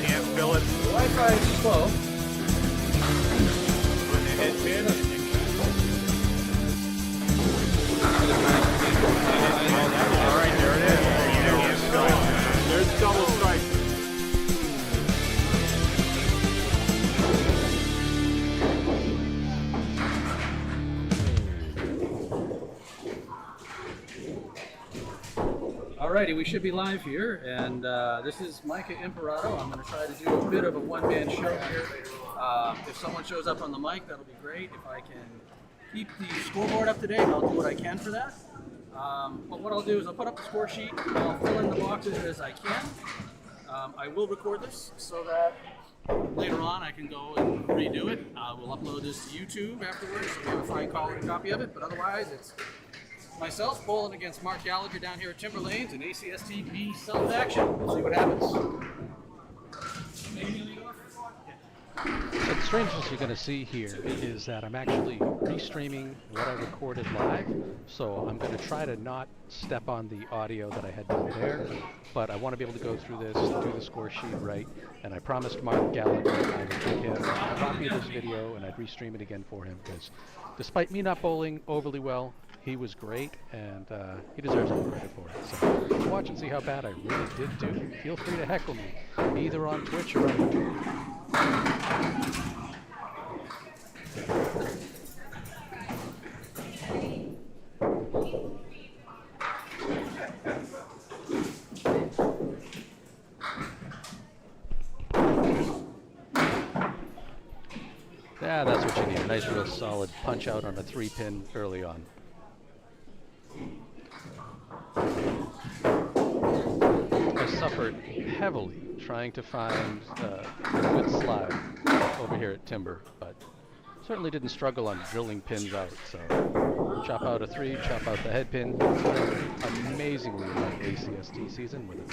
can't fill it. The Wi-Fi is slow. All right, there it is. There's double strike. Alrighty, we should be live here, and this is Micah Imparato. I'm going to try to do a bit of a one-man show here. If someone shows up on the mic, that'll be great. If I can keep the scoreboard up to date, I'll do what I can for that. But what I'll do is I'll put up the score sheet, I'll fill in the boxes as I can. I will record this so that later on I can go and redo it. We'll upload this to YouTube afterwards so we have a fine quality copy of it, but otherwise it's myself bowling against Mark Gallagher down here at Timber Lanes in ACST B self-action. We'll see what happens. The strangest you're going to see here is that I'm actually restreaming what I recorded live, so I'm going to try to not step on the audio that I had done there, but I want to be able to go through this, do the score sheet right, and I promised Mark Gallagher I would take him a copy of this video and I'd restream it again for him, because despite me not bowling overly well, he was great, and he deserves all the credit for it. So watch and see how bad I really did do. Feel free to heckle me, either on Twitch or on YouTube. Yeah, that's what you need. A nice, real solid punch out on a 3-pin early on. I suffered heavily trying to find a good slide over here at Timber, but certainly didn't struggle on drilling pins out. So chop out a 3, chop out the head pin. Amazingly like ACST season with a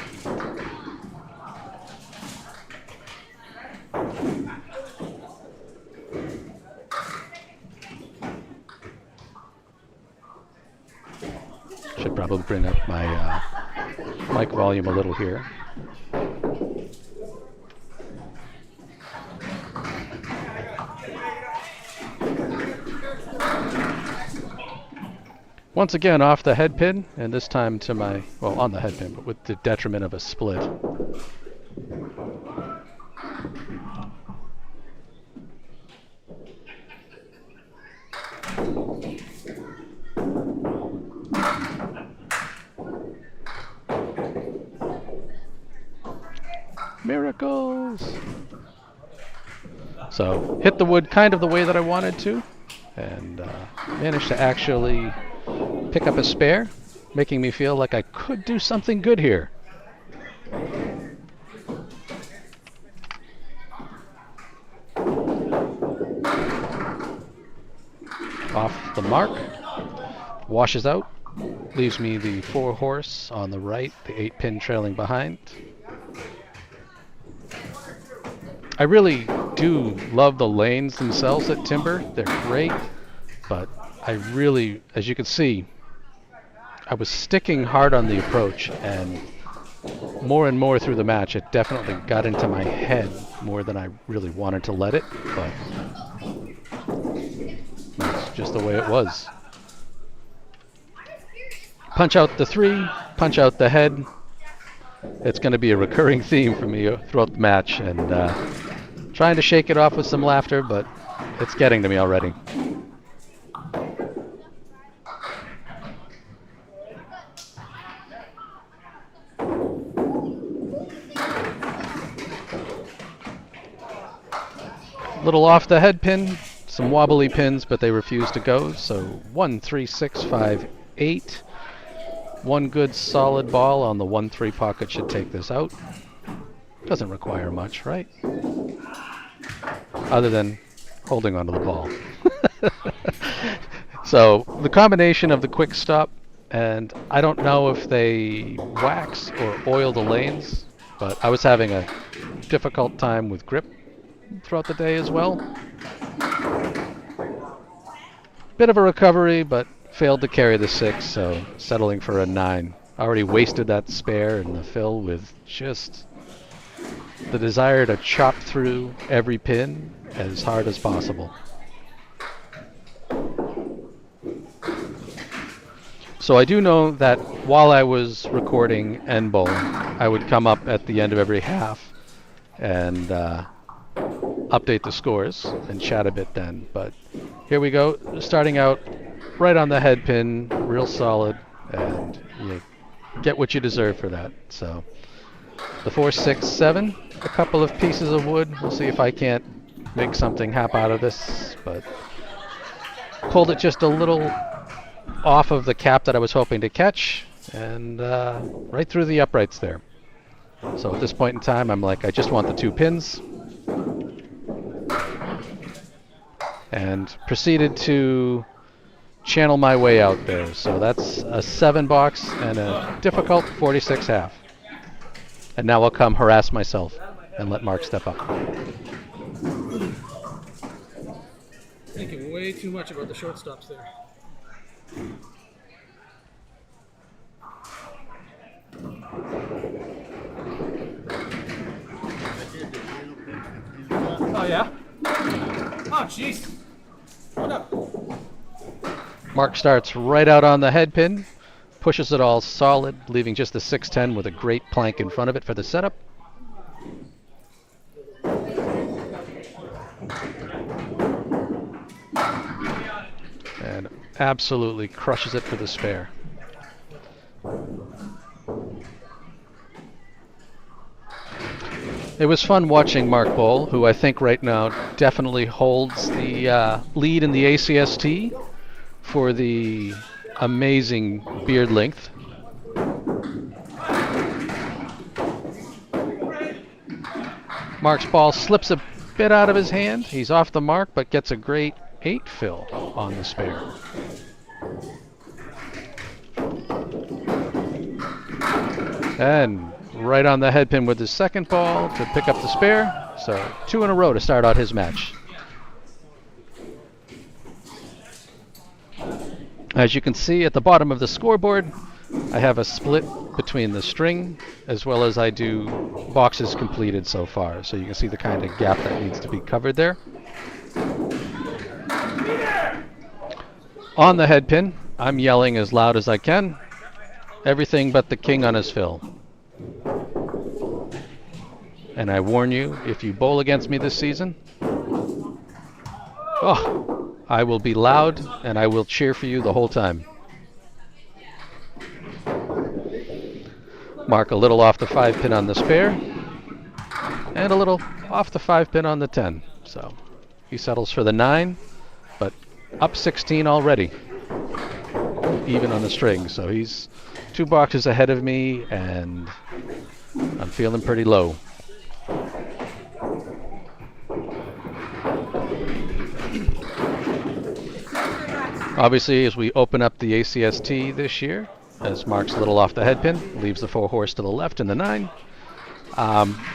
should probably bring up my mic volume a little here. Once again off the head pin, and this time to my, well, on the head pin, but with the detriment of a split. Miracles! So, hit the wood kind of the way that I wanted to, and managed to actually pick up a spare, making me feel like I could do something good here. Off the mark, washes out, leaves me the 4-horse on the right, the 8-pin trailing behind. I really do love the lanes themselves at Timber. They're great, but I really, as you can see, I was sticking hard on the approach, and more through the match, it definitely got into my head more than I really wanted to let it, but that's just the way it was. Punch out the 3, punch out the head. It's going to be a recurring theme for me throughout the match, and trying to shake it off with some laughter, but it's getting to me already. Little off the head pin, some wobbly pins, but they refuse to go, so 1, 3, 6, 5, 8. One good solid ball on the 1-3 pocket should take this out. Doesn't require much, right? Other than holding onto the ball. So the combination of the quick stop, and I don't know if they wax or oil the lanes, but I was having a difficult time with grip throughout the day as well. Bit of a recovery, but failed to carry the 6, so settling for a 9. Already wasted that spare in the fill with just the desire to chop through every pin as hard as possible. So I do know that while I was recording end bowl, I would come up at the end of every half and update the scores and chat a bit then. But here we go, starting out right on the head pin, real solid, and you get what you deserve for that. So the 4, 6, 7, a couple of pieces of wood. We'll see if I can't make something happen out of this, but pulled it just a little off of the cap that I was hoping to catch, and right through the uprights there. So at this point in time, I'm like, I just want the 2 pins, and proceeded to channel my way out there. So that's a 7 box and a difficult 46 half. And now I'll come harass myself and let Mark step up. Thinking way too much about the shortstops there. Oh yeah? Oh jeez. What up? Mark starts right out on the head pin, pushes it all solid, leaving just the 610 with a great plank in front of it for the setup. And absolutely crushes it for the spare. It was fun watching Mark Bowl, who I think right now definitely holds the lead in the ACST for the amazing beard length. Mark's ball slips a bit out of his hand. He's off the mark, but gets a great 8 fill on the spare. And right on the head pin with his second ball to pick up the spare. So 2 in a row to start out his match. As you can see at the bottom of the scoreboard, I have a split between the string as well as I do boxes completed so far. So you can see the kind of gap that needs to be covered there. On the head pin, I'm yelling as loud as I can. Everything but the king on his fill. And I warn you, if you bowl against me this season, oh, I will be loud and I will cheer for you the whole time. Mark a little off the 5 pin on the spare, and a little off the 5 pin on the 10. So he settles for the 9, but up 16 already, even on the string. So he's 2 boxes ahead of me, and I'm feeling pretty low. Obviously, as we open up the ACST this year, as Mark's a little off the head pin, leaves the 4 horse to the left in the 9.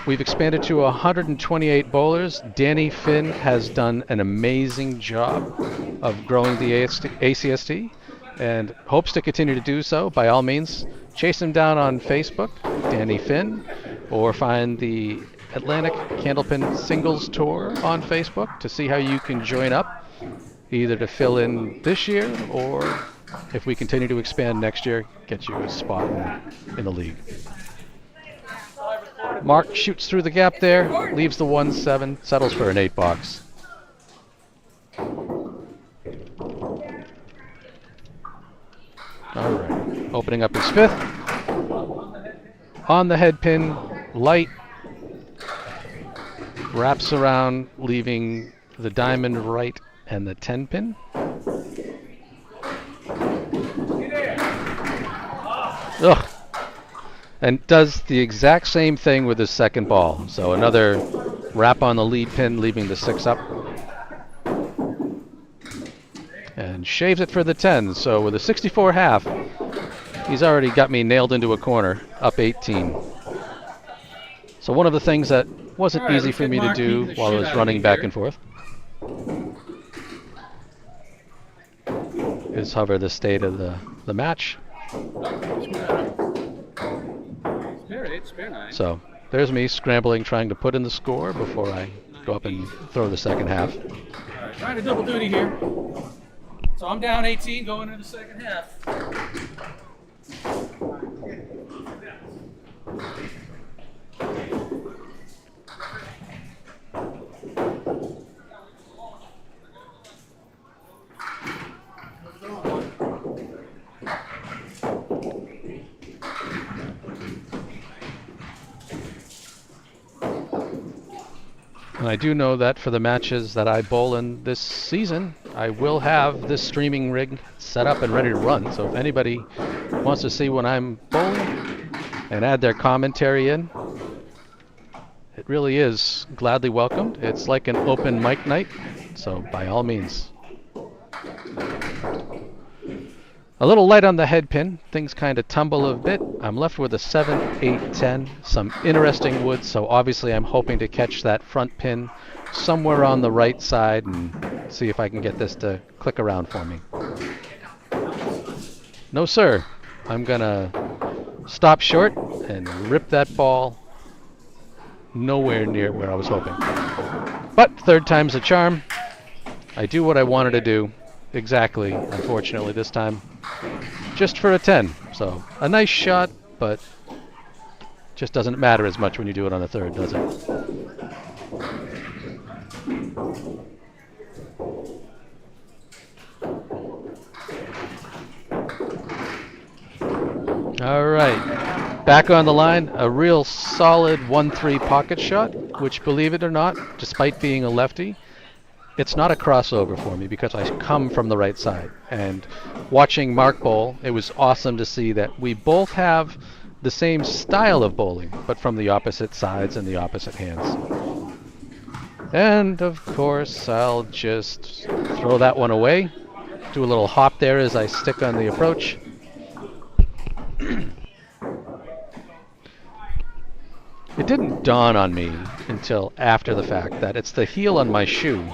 We've expanded to 128 bowlers. Danny Finn has done an amazing job of growing the ACST and hopes to continue to do so. By all means, chase him down on Facebook, Danny Finn, or find the Atlantic Candlepin Singles Tour on Facebook to see how you can join up, either to fill in this year or, if we continue to expand next year, get you a spot in the league. Mark shoots through the gap there, leaves the 1-7, settles for an 8 box. Alright, opening up his 5th. On the head pin, light, wraps around, leaving the diamond right and the 10 pin. Ugh. And does the exact same thing with his second ball. So another wrap on the lead pin, leaving the 6 up. And shaves it for the 10. So with a 64 half, he's already got me nailed into a corner, up 18. So one of the things that wasn't easy for me to do while I was running back and forth is hover the state of the match. Spare 9. So there's me scrambling, trying to put in the score before I go up and throw the second half. All right, trying to double duty here. So I'm down 18 going into the second half. And I do know that for the matches that I bowl in this season, I will have this streaming rig set up and ready to run. So if anybody wants to see when I'm bowling and add their commentary in, it really is gladly welcomed. It's like an open mic night, so by all means. A little light on the head pin. Things kind of tumble a bit. I'm left with a 7, 8, 10. Some interesting wood, so obviously I'm hoping to catch that front pin somewhere on the right side and see if I can get this to click around for me. No, sir. I'm going to stop short and rip that ball nowhere near where I was hoping. But third time's a charm. I do what I wanted to do. Exactly, unfortunately this time. Just for a 10. So a nice shot, but just doesn't matter as much when you do it on the third, does it? All right, back on the line, a real solid 1-3 pocket shot, which, believe it or not, despite being a lefty, it's not a crossover for me because I come from the right side. And watching Mark bowl, it was awesome to see that we both have the same style of bowling, but from the opposite sides and the opposite hands. And of course, I'll just throw that one away. Do a little hop there as I stick on the approach. It didn't dawn on me until after the fact that it's the heel on my shoe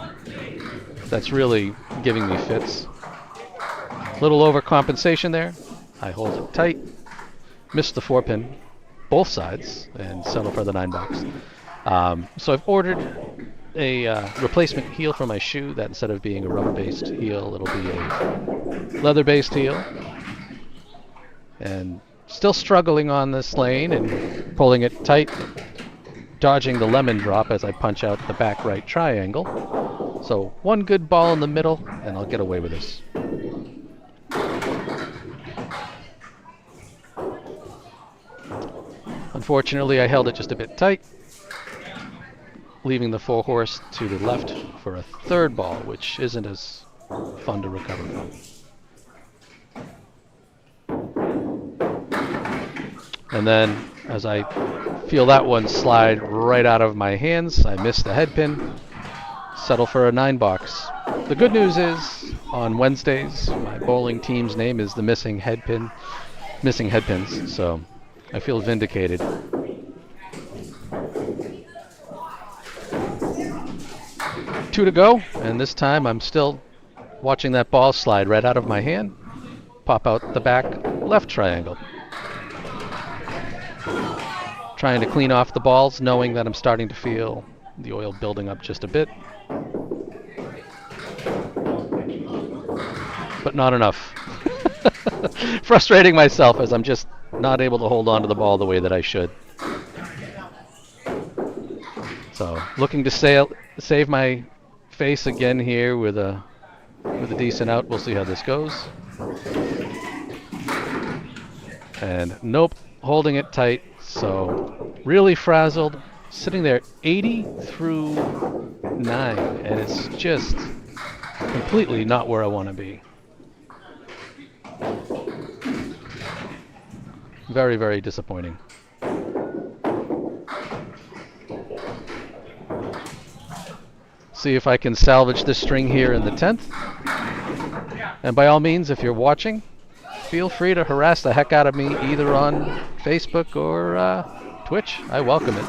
that's really giving me fits. Little overcompensation there. I hold it tight, miss the 4-pin, both sides, and settle for the 9 box. So I've ordered a replacement heel for my shoe that instead of being a rubber-based heel, it'll be a leather-based heel. And still struggling on this lane and pulling it tight, dodging the lemon drop as I punch out the back right triangle. So one good ball in the middle, and I'll get away with this. Unfortunately, I held it just a bit tight, leaving the 4-horse to the left for a third ball, which isn't as fun to recover from. And then, as I feel that one slide right out of my hands, I miss the head pin, settle for a 9 box. The good news is, on Wednesdays, my bowling team's name is the Missing Headpins, so I feel vindicated. Two to go, and this time I'm still watching that ball slide right out of my hand, pop out the back left triangle. Trying to clean off the balls, knowing that I'm starting to feel the oil building up just a bit. But not enough. Frustrating myself as I'm just not able to hold on to the ball the way that I should. So looking to save my face again here with a decent out. We'll see how this goes. And nope, holding it tight. So really frazzled, sitting there 80 through 9, and it's just completely not where I want to be. Very, very disappointing. See if I can salvage this string here in the 10th. And by all means, if you're watching, feel free to harass the heck out of me either on Facebook or Twitch. I welcome it.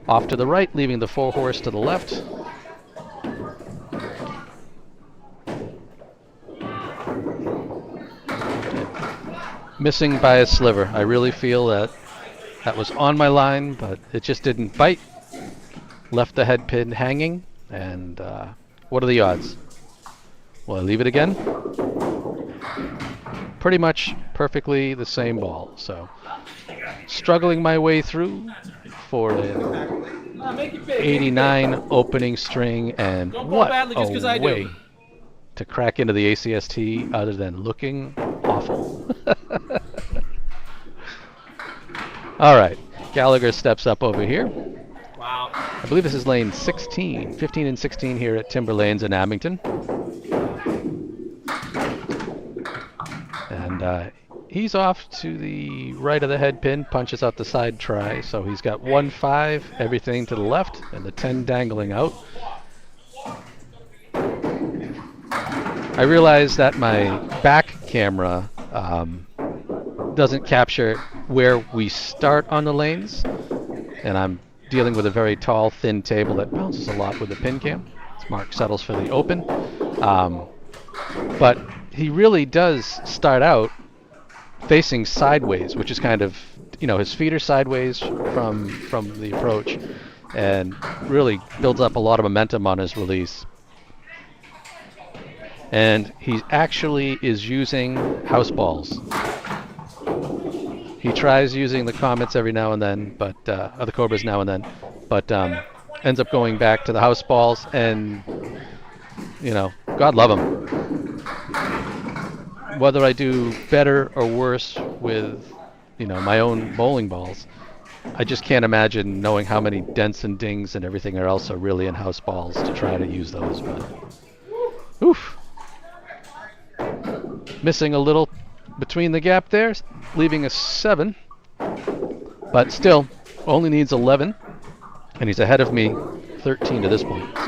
Off to the right, leaving the 4-horse to the left. Missing by a sliver. I really feel that that was on my line, but it just didn't bite. Left the head pin hanging, and what are the odds? Will I leave it again? Pretty much perfectly the same ball. So struggling my way through for an 89 opening string, and what a way to crack into the ACST other than looking awful. All right, Gallagher steps up over here. Wow. I believe this is lane 16, 15 and 16 here at Timber Lanes in Abington. And he's off to the right of the head pin, punches out the side try, so he's got 1-5, everything to the left, and the 10 dangling out. I realize that my back camera doesn't capture where we start on the lanes, and I'm dealing with a very tall, thin table that bounces a lot with the pin cam. Mark settles for the open. But he really does start out facing sideways, which is kind of, his feet are sideways from the approach, and really builds up a lot of momentum on his release. And he actually is using house balls. He tries using the Comets every now and then, but or the Cobras now and then, but ends up going back to the house balls, and God love him. Whether I do better or worse with my own bowling balls, I just can't imagine knowing how many dents and dings and everything else are really in house balls to try to use those. But oof, missing a little between the gap there, leaving a 7, but still only needs 11, and he's ahead of me 13 to this point. So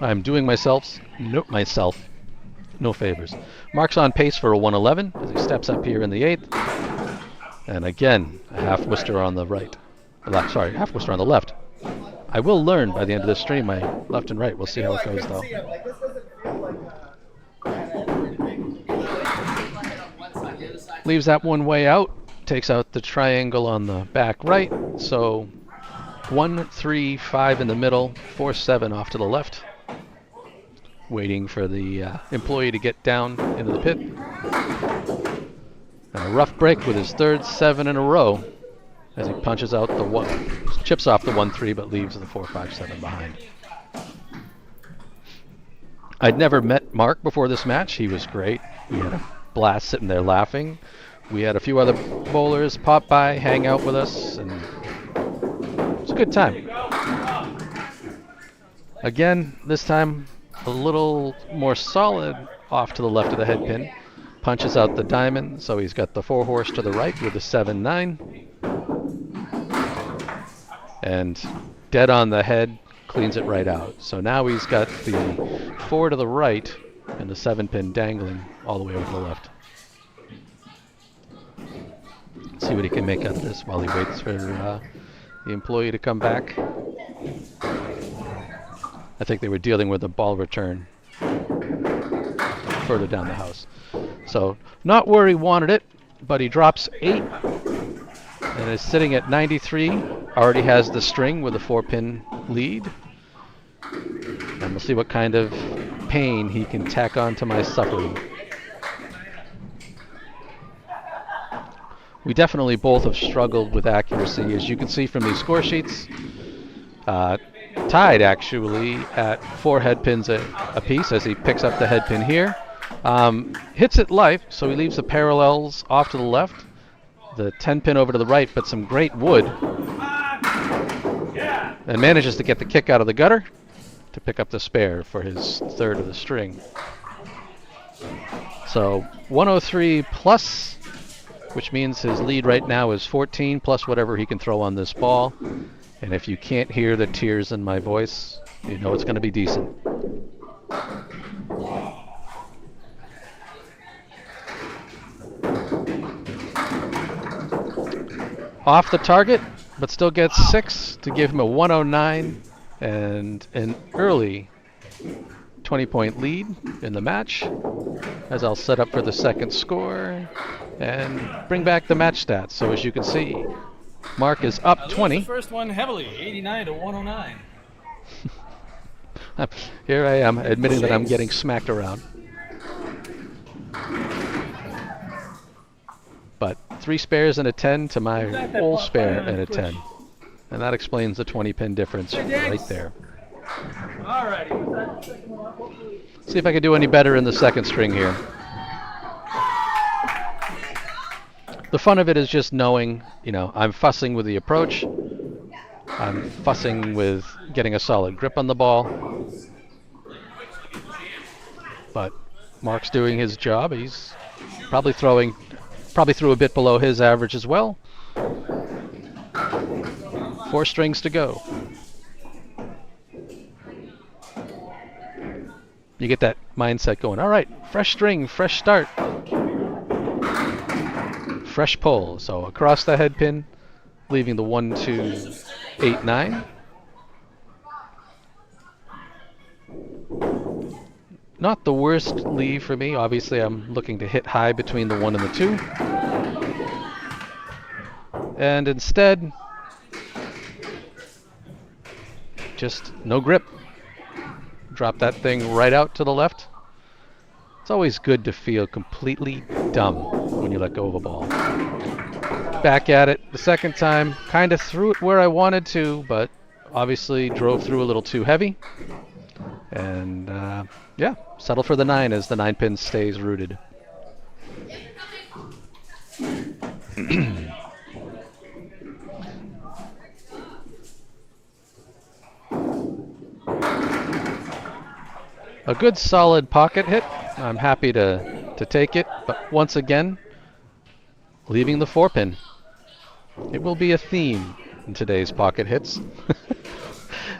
I'm doing myself no favors. Mark's on pace for a 111 as he steps up here in the 8th, and again a half Worcester on the half Worcester on the left. I will learn by the end of this stream my left and right. We'll see how it goes though. Leaves that one way out, takes out the triangle on the back right, so 1, 3, 5 in the middle, 4, 7 off to the left. Waiting for the employee to get down into the pit. And a rough break with his third 7 in a row as he punches out the 1, chips off the 1, 3, but leaves the 4, 5, 7 behind. I'd never met Mark before this match. He was great. We had a blast sitting there laughing. We had a few other bowlers pop by, hang out with us, and it was a good time. Again, this time a little more solid off to the left of the head pin. Punches out the diamond, so he's got the 4 horse to the right with the 7, 9. And dead on the head, cleans it right out. So now he's got the 4 to the right and the 7 pin dangling all the way over to the left. Let's see what he can make out of this while he waits for the employee to come back. I think they were dealing with a ball return further down the house. So not where he wanted it, but he drops 8 and is sitting at 93. Already has the string with a 4-pin lead. And we'll see what kind of pain he can tack on to my suffering. We definitely both have struggled with accuracy, as you can see from these score sheets. Tied actually at 4 head pins a piece as he picks up the head pin here. Hits it life, so he leaves the parallels off to the left, the 10 pin over to the right, but some great wood, and manages to get the kick out of the gutter to pick up the spare for his 3rd of the string. So 103 plus, which means his lead right now is 14 plus whatever he can throw on this ball. And if you can't hear the tears in my voice, you know it's going to be decent. Off the target, but still gets 6 to give him a 109 and an early 20-point lead in the match. as I'll set up for the second score and bring back the match stats. So as you can see, Mark is I up lose 20. the first one heavily, 89 to 109. Here I am admitting that I'm getting smacked around. But 3 spares and a 10 to my whole spare and a 10. And that explains the 20 pin difference right there. Alrighty, with that second one up, hopefully. See if I can do any better in the second string here. The fun of it is just knowing, you know, I'm fussing with the approach. I'm fussing with getting a solid grip on the ball. But Mark's doing his job. He's probably threw a bit below his average as well. 4 strings to go. You get that mindset going. All right, fresh string, fresh start. Fresh pull. So across the head pin, leaving the 1, 2, 8, 9. Not the worst leave for me. Obviously, I'm looking to hit high between the 1 and the 2. And instead, just no grip. Drop that thing right out to the left. It's always good to feel completely dumb when you let go of a ball. Back at it the second time. Kind of threw it where I wanted to, but obviously drove through a little too heavy. And yeah, settle for the 9 as the 9 pin stays rooted. A good solid pocket hit. I'm happy to take it, but once again, leaving the 4 pin. It will be a theme in today's pocket hits.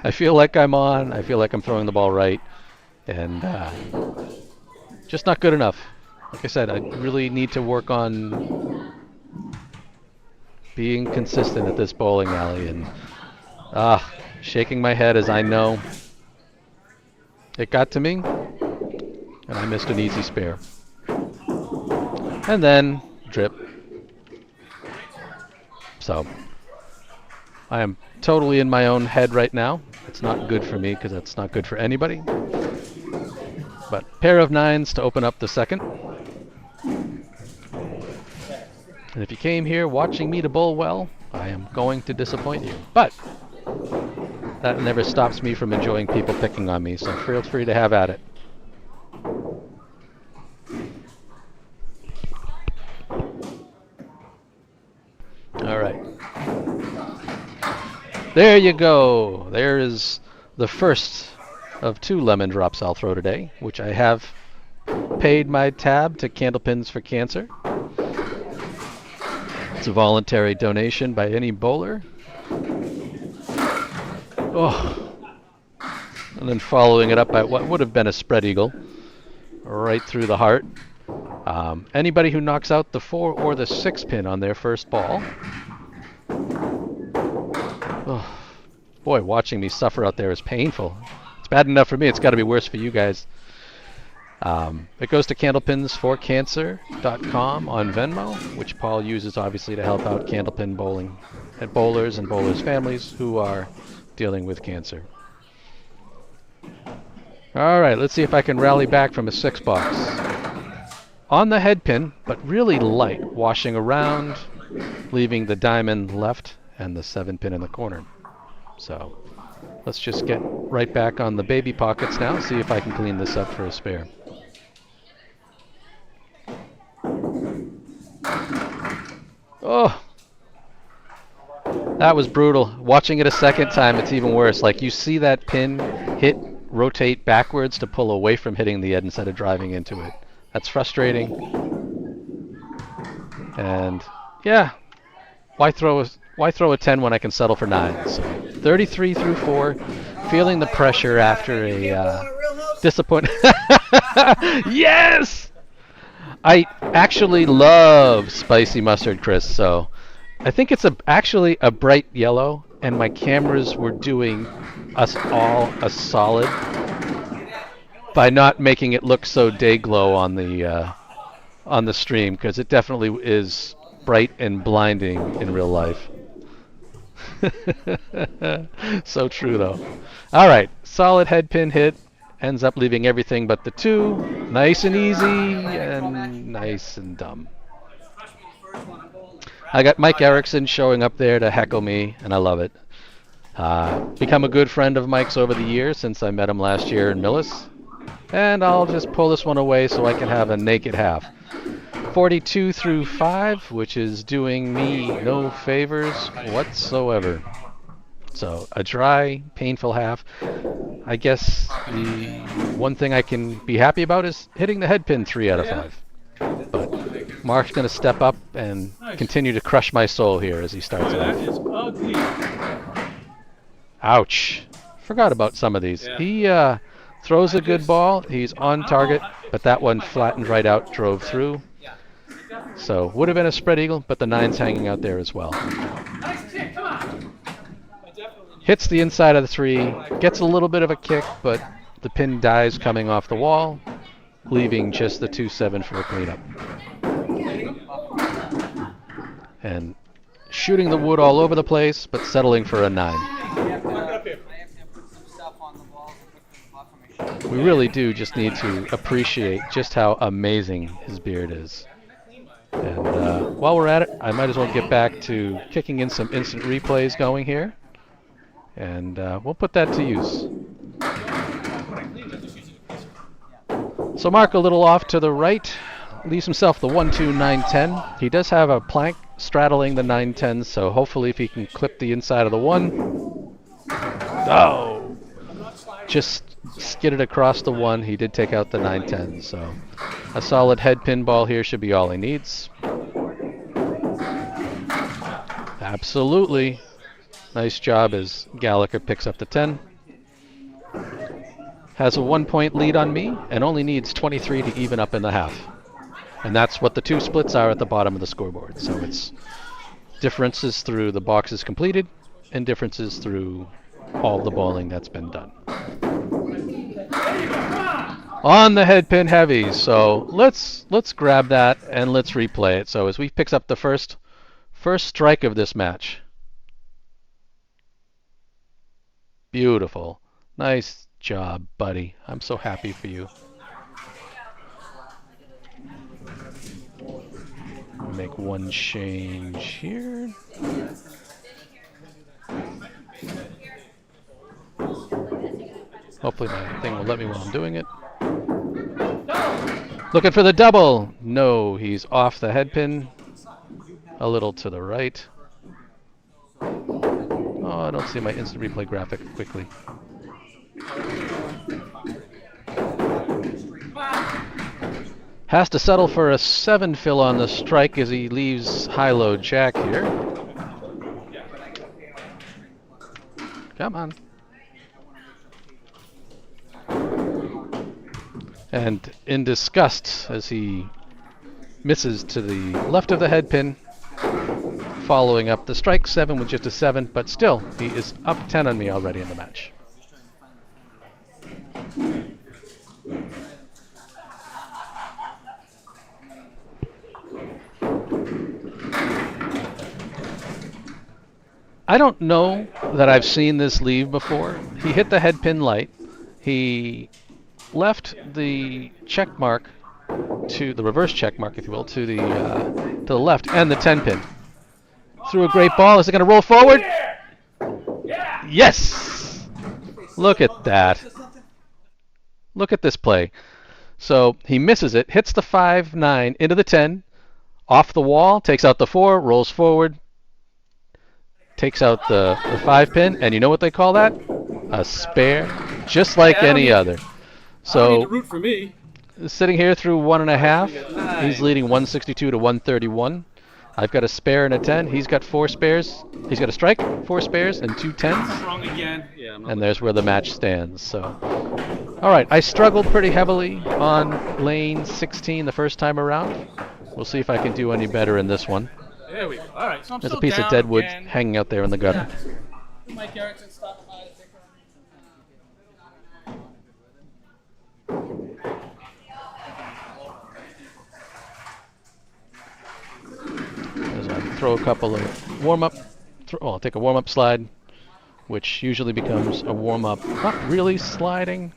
I feel like I'm on, I feel like I'm throwing the ball right, and just not good enough. Like I said, I really need to work on being consistent at this bowling alley, and shaking my head as I know it got to me, and I missed an easy spare. And then, drip. So, I am totally in my own head right now. It's not good for me because that's not good for anybody. But pair of 9s to open up the second. And if you came here watching me to bowl well, I am going to disappoint you. But that never stops me from enjoying people picking on me, so feel free to have at it. All right. There you go. There is the first of 2 lemon drops I'll throw today, which I have paid my tab to Candlepins for Cancer. It's a voluntary donation by any bowler. Oh. And then following it up by what would have been a spread eagle right through the heart. Anybody who knocks out the 4 or the 6 pin on their first ball. Oh, boy, watching me suffer out there is painful. It's bad enough for me. It's got to be worse for you guys. It goes to candlepinsforcancer.com on Venmo, which Paul uses obviously to help out Candlepin bowling at bowlers and bowlers' families who are dealing with cancer. All right, let's see if I can rally back from a 6 box. On the head pin, but really light, washing around, leaving the diamond left and the 7 pin in the corner. So let's just get right back on the baby pockets now, see if I can clean this up for a spare. Oh, that was brutal. Watching it a second time, it's even worse. Like, you see that pin hit, rotate backwards to pull away from hitting the head instead of driving into it. That's frustrating. And yeah, why throw a 10 when I can settle for 9? So 33 through 4, feeling the pressure after a disappointment. Yes! I actually love spicy mustard crisp, so I think it's actually a bright yellow, and my cameras were doing us all a solid by not making it look so day glow on the stream, because it definitely is bright and blinding in real life. So true though. All right, solid head pin hit. Ends up leaving everything but the 2. Nice and easy and nice and dumb. I got Mike Erickson showing up there to heckle me, and I love it. Become a good friend of Mike's over the years since I met him last year in Millis. And I'll just pull this one away so I can have a naked half. 42 through 5, which is doing me no favors whatsoever. So a dry, painful half. I guess the one thing I can be happy about is hitting the head pin 3 out of 5. But Mark's going to step up and continue to crush my soul here as he starts That off. is ugly. Ouch. Forgot about some of these. He throws a good ball. He's on target, but that one flattened right out, drove through. So would have been a spread eagle, but the 9's hanging out there as well. Hits the inside of the 3, gets a little bit of a kick, but the pin dies coming off the wall, leaving just the 2-7 for a cleanup. And shooting the wood all over the place, but settling for a 9. We really do just need to appreciate just how amazing his beard is. And while we're at it, I might as well get back to kicking in some instant replays going here. And we'll put that to use. So Mark a little off to the right, leaves himself the 1-2 9-10. He does have a plank straddling the 9-10, so hopefully if he can clip the inside of the 1. Oh! Just skidded across the 1. He did take out the 9-10, so a solid head pin ball here should be all he needs. Absolutely. Nice job as Gallagher picks up the 10. Has a 1-point lead on me and only needs 23 to even up in the half. And that's what the 2 splits are at the bottom of the scoreboard. So it's differences through the boxes completed and differences through all the bowling that's been done. On the head pin heavy. So let's grab that and let's replay it. So as we picks up the first strike of this match. Beautiful. Nice job, buddy. I'm so happy for you. Make one change here. Hopefully my thing will let me while I'm doing it. Looking for the double. No, he's off the head pin. A little to the right. Oh, I don't see my instant replay graphic quickly. Has to settle for a 7 fill on the strike as he leaves high-low jack here. Come on. And in disgust as he misses to the left of the head pin, following up the strike 7 with just a 7, but still, he is up 10 on me already in the match. I don't know that I've seen this leave before. He hit the head pin light. He left the check mark to the reverse check mark, if you will, to the left and the 10 pin. Threw a great ball. Is it going to roll forward? Yes! Look at that. Look at this play. So he misses it, hits the 5-9 into the 10, off the wall, takes out the 4, rolls forward, takes out the 5 pin, and you know what they call that? A spare, just like any other. So I don't need to root for me. Sitting here through 1.5, he's leading 162 to 131. I've got a spare and a 10. He's got 4 spares. He's got a strike, 4 spares, and 2 10s. Wrong again. Yeah, And there's where the match stands. So, all right, I struggled pretty heavily on lane 16 the first time around. We'll see if I can do any better in this one. There we go. All right, so I'm There's a still piece of down dead wood again. hanging out there in the gutter. Mike Erickson stopping by to take throw a couple of warm-up, well, I'll take a warm-up slide, which usually becomes a warm-up, not really sliding.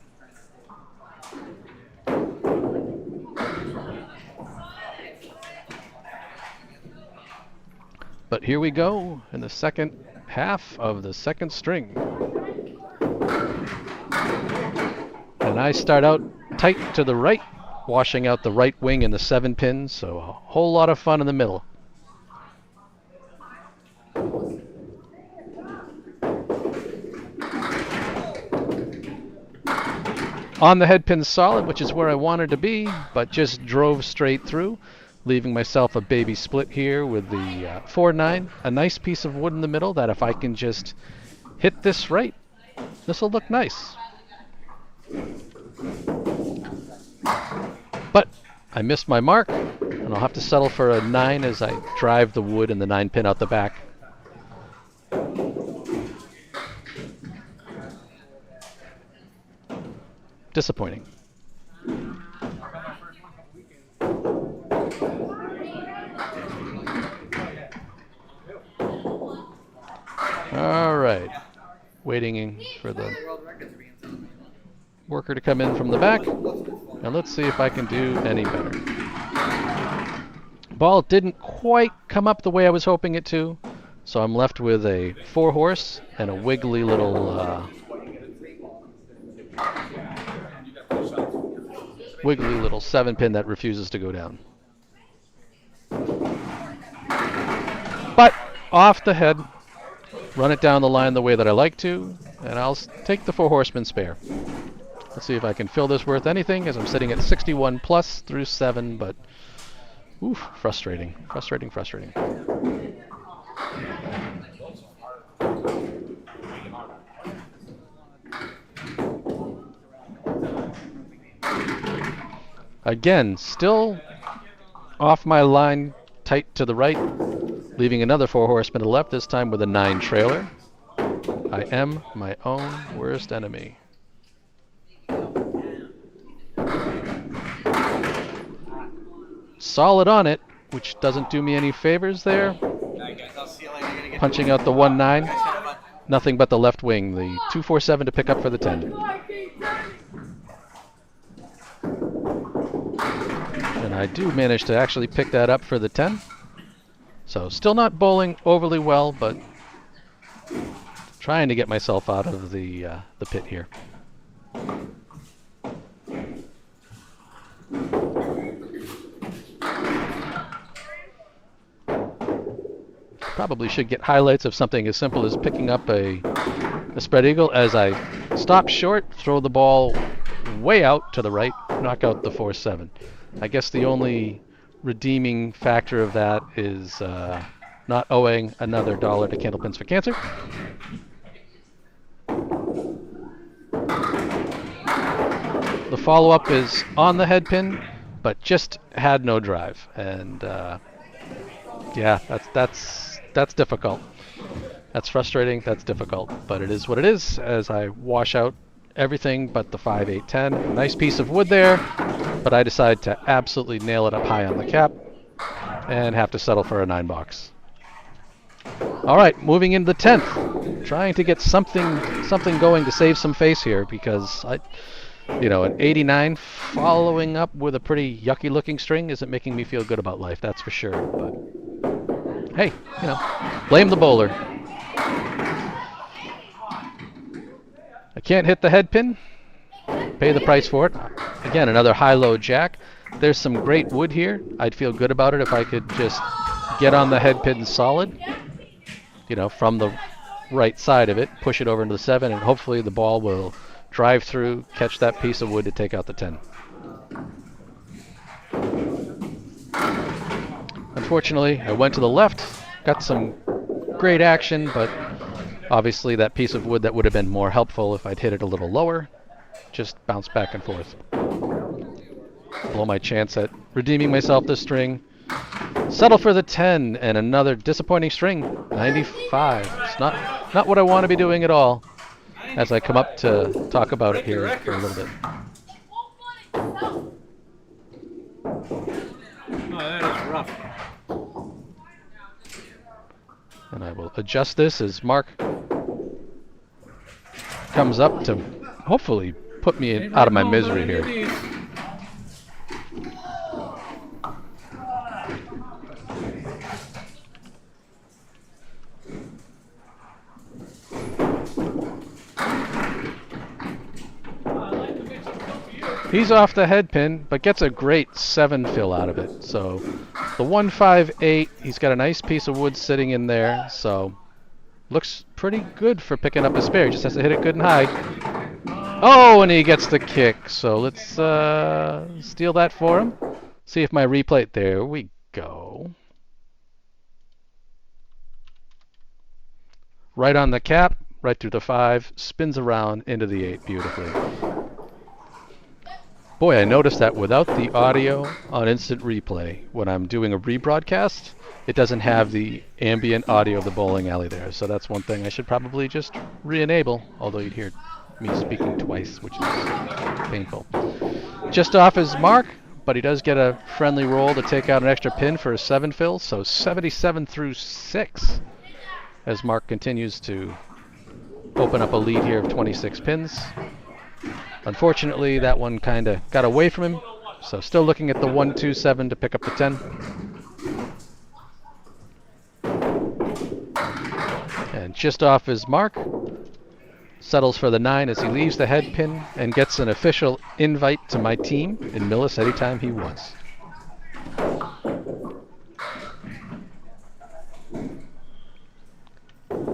But here we go in the second half of the second string. And I start out tight to the right, washing out the right wing in the 7 pin, so a whole lot of fun in the middle. On the head pin solid, which is where I wanted to be, but just drove straight through, leaving myself a baby split here with the 4-9. A nice piece of wood in the middle that if I can just hit this right, this will look nice. But I missed my mark, and I'll have to settle for a 9 as I drive the wood and the 9 pin out the back. Disappointing. All right, waiting for the worker to come in from the back, and let's see if I can do any better. Ball didn't quite come up the way I was hoping it to, so I'm left with a 4-horse and a wiggly little 7 pin that refuses to go down. But off the head, run it down the line the way that I like to, and I'll take the 4 horseman spare. Let's see if I can fill this worth anything, as I'm sitting at 61 plus through 7, but oof, frustrating. Again, still off my line, tight to the right, leaving another 4 horsemen to the left, this time with a 9 trailer. I am my own worst enemy. Solid on it, which doesn't do me any favors there. Punching out the 1-9. Nothing but the left wing, the 2-4-7 to pick up for the 10. And I do manage to actually pick that up for the 10. So still not bowling overly well, but trying to get myself out of the pit here. Probably should get highlights of something as simple as picking up a spread eagle as I stop short, throw the ball way out to the right, knock out the 4-7. I guess the only redeeming factor of that is not owing another $1 to Candlepins for Cancer. The follow-up is on the head pin, but just had no drive, and yeah, that's difficult. That's frustrating. That's difficult, but it is what it is. As I wash out everything but the 5, 8, 10. Nice piece of wood there, but I decide to absolutely nail it up high on the cap and have to settle for a 9 box. All right, moving into the 10th, trying to get something going to save some face here, because an 89 following up with a pretty yucky looking string isn't making me feel good about life, that's for sure. But hey, blame the bowler. I can't hit the head pin. Pay the price for it. Again, another high-low jack. There's some great wood here. I'd feel good about it if I could just get on the head pin solid, from the right side of it, push it over into the 7, and hopefully the ball will drive through, catch that piece of wood to take out the 10. Unfortunately, I went to the left, got some great action, but obviously that piece of wood that would have been more helpful if I'd hit it a little lower just bounced back and forth. Blow my chance at redeeming myself this string. Settle for the 10 and another disappointing string, 95. It's not what I want to be doing at all, as I come up to talk about it here for a little bit. Oh, that is rough. And I will adjust this as Mark comes up to hopefully put me out of my misery here. He's off the head pin, but gets a great 7 fill out of it. So the 158, he's got a nice piece of wood sitting in there. So looks pretty good for picking up a spare. He just has to hit it good and high. Oh, and he gets the kick. So let's steal that for him. See if my replay. There we go. Right on the cap, right through the 5, spins around into the 8 beautifully. Boy, I noticed that without the audio on instant replay, when I'm doing a rebroadcast, it doesn't have the ambient audio of the bowling alley there. So that's one thing I should probably just re-enable, although you'd hear me speaking twice, which is painful. Just off his mark, but he does get a friendly roll to take out an extra pin for a 7 fill, so 77 through 6 as Mark continues to open up a lead here of 26 pins. Unfortunately, that one kind of got away from him, so still looking at the 127 to pick up the 10. And just off his mark, settles for the 9 as he leaves the head pin and gets an official invite to my team in Millis anytime he wants.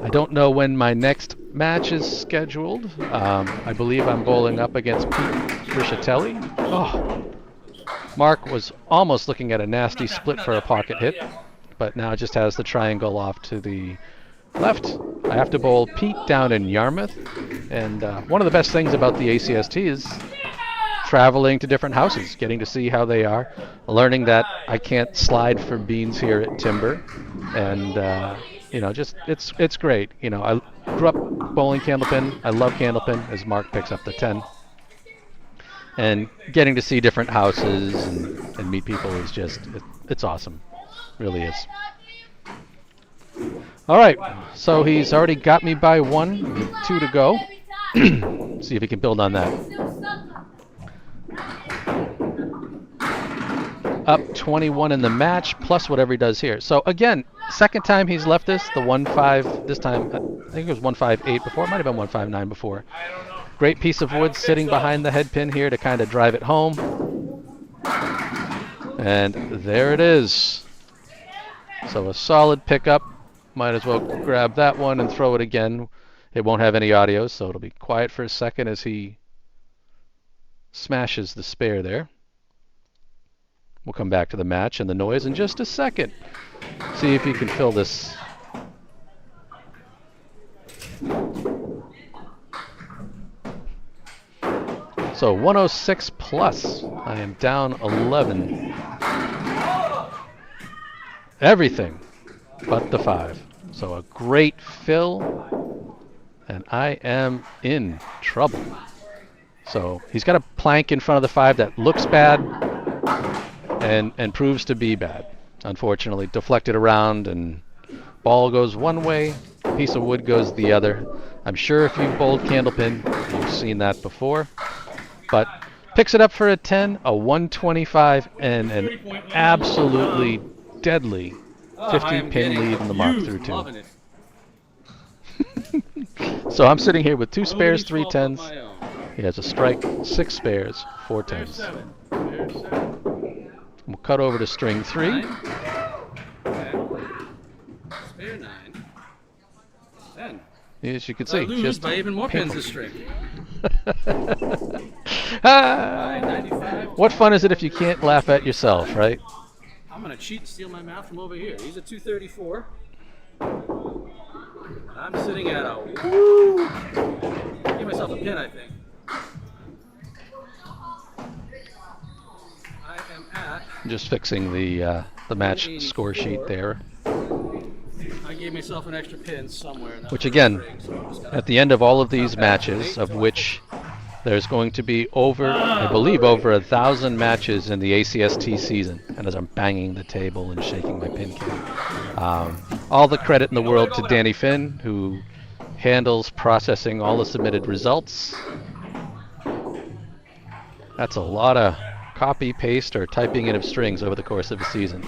I don't know when my next match is scheduled. I believe I'm bowling up against Pete Rischitelli. Oh, Mark was almost looking at a nasty split for a pocket hit, but now just has the triangle off to the left. I have to bowl Pete down in Yarmouth, and one of the best things about the ACST is traveling to different houses, getting to see how they are, learning that I can't slide for beans here at Timber, and you know, just it's great. You know, I grew up bowling Candlepin. I love Candlepin as Mark picks up the 10. And getting to see different houses and meet people is just, it's awesome. Really is. All right, so he's already got me by 1, with 2 to go. See if he can build on that. Up 21 in the match, plus whatever he does here. So again, second time he's left this, the 1-5, this time, I think it was 158 before, it might have been 159 before. Great piece of wood sitting behind the head pin here to kind of drive it home. And there it is. So a solid pickup. Might as well grab that one and throw it again. It won't have any audio, so it'll be quiet for a second as he smashes the spare there. We'll come back to the match and the noise in just a second. See if you can fill this. So 106 plus. I am down 11. Everything but the 5. So a great fill, and I am in trouble. So he's got a plank in front of the 5 that looks bad and proves to be bad. Unfortunately, deflected around and ball goes one way, piece of wood goes the other. I'm sure if you've bowled Candlepin, you've seen that before. But picks it up for a 10, a 125, and an absolutely deadly 15-pin lead in the Mark through 2. So I'm sitting here with 2 spares, 3 10s. He has a strike, 6 spares, 4 10s. We'll cut over to string 3. Spare 9. 10. As you can see, lose just by even more pins this string. What fun is it if you can't laugh at yourself, right? I'm going to cheat and steal my math from over here. He's a 234. I'm sitting at a woo. Give myself a pin, I think. I am at. Just fixing the match score sheet there. I gave myself an extra pin somewhere. Which again, at the end of all of these matches, of which there's going to be over, I believe, over 1,000 matches in the ACST season. And as I'm banging the table and shaking my pin can, All the credit in the world to Danny Finn, who handles processing all the submitted results. That's a lot of copy, paste, or typing in of strings over the course of a season.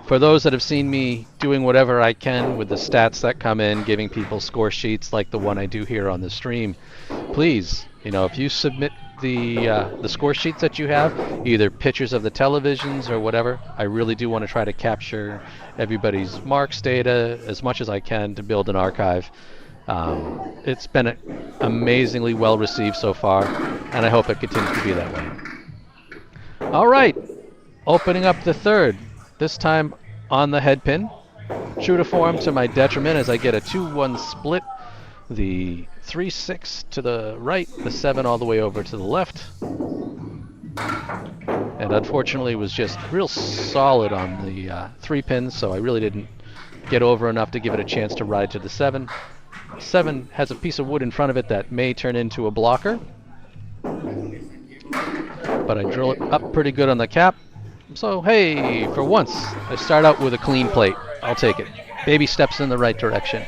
For those that have seen me doing whatever I can with the stats that come in, giving people score sheets like the one I do here on the stream, please, if you submit the score sheets that you have, either pictures of the televisions or whatever, I really do want to try to capture everybody's marks data as much as I can to build an archive. It's been amazingly well received so far, and I hope it continues to be that way. All right, opening up the third, this time on the head pin. True to form to my detriment as I get a 2-1 split. The 3-6 to the right, the 7 all the way over to the left. And unfortunately was just real solid on the 3 pins, so I really didn't get over enough to give it a chance to ride to the 7. 7 has a piece of wood in front of it that may turn into a blocker. But I drill it up pretty good on the cap. So, hey, for once, I start out with a clean plate. I'll take it. Baby steps in the right direction.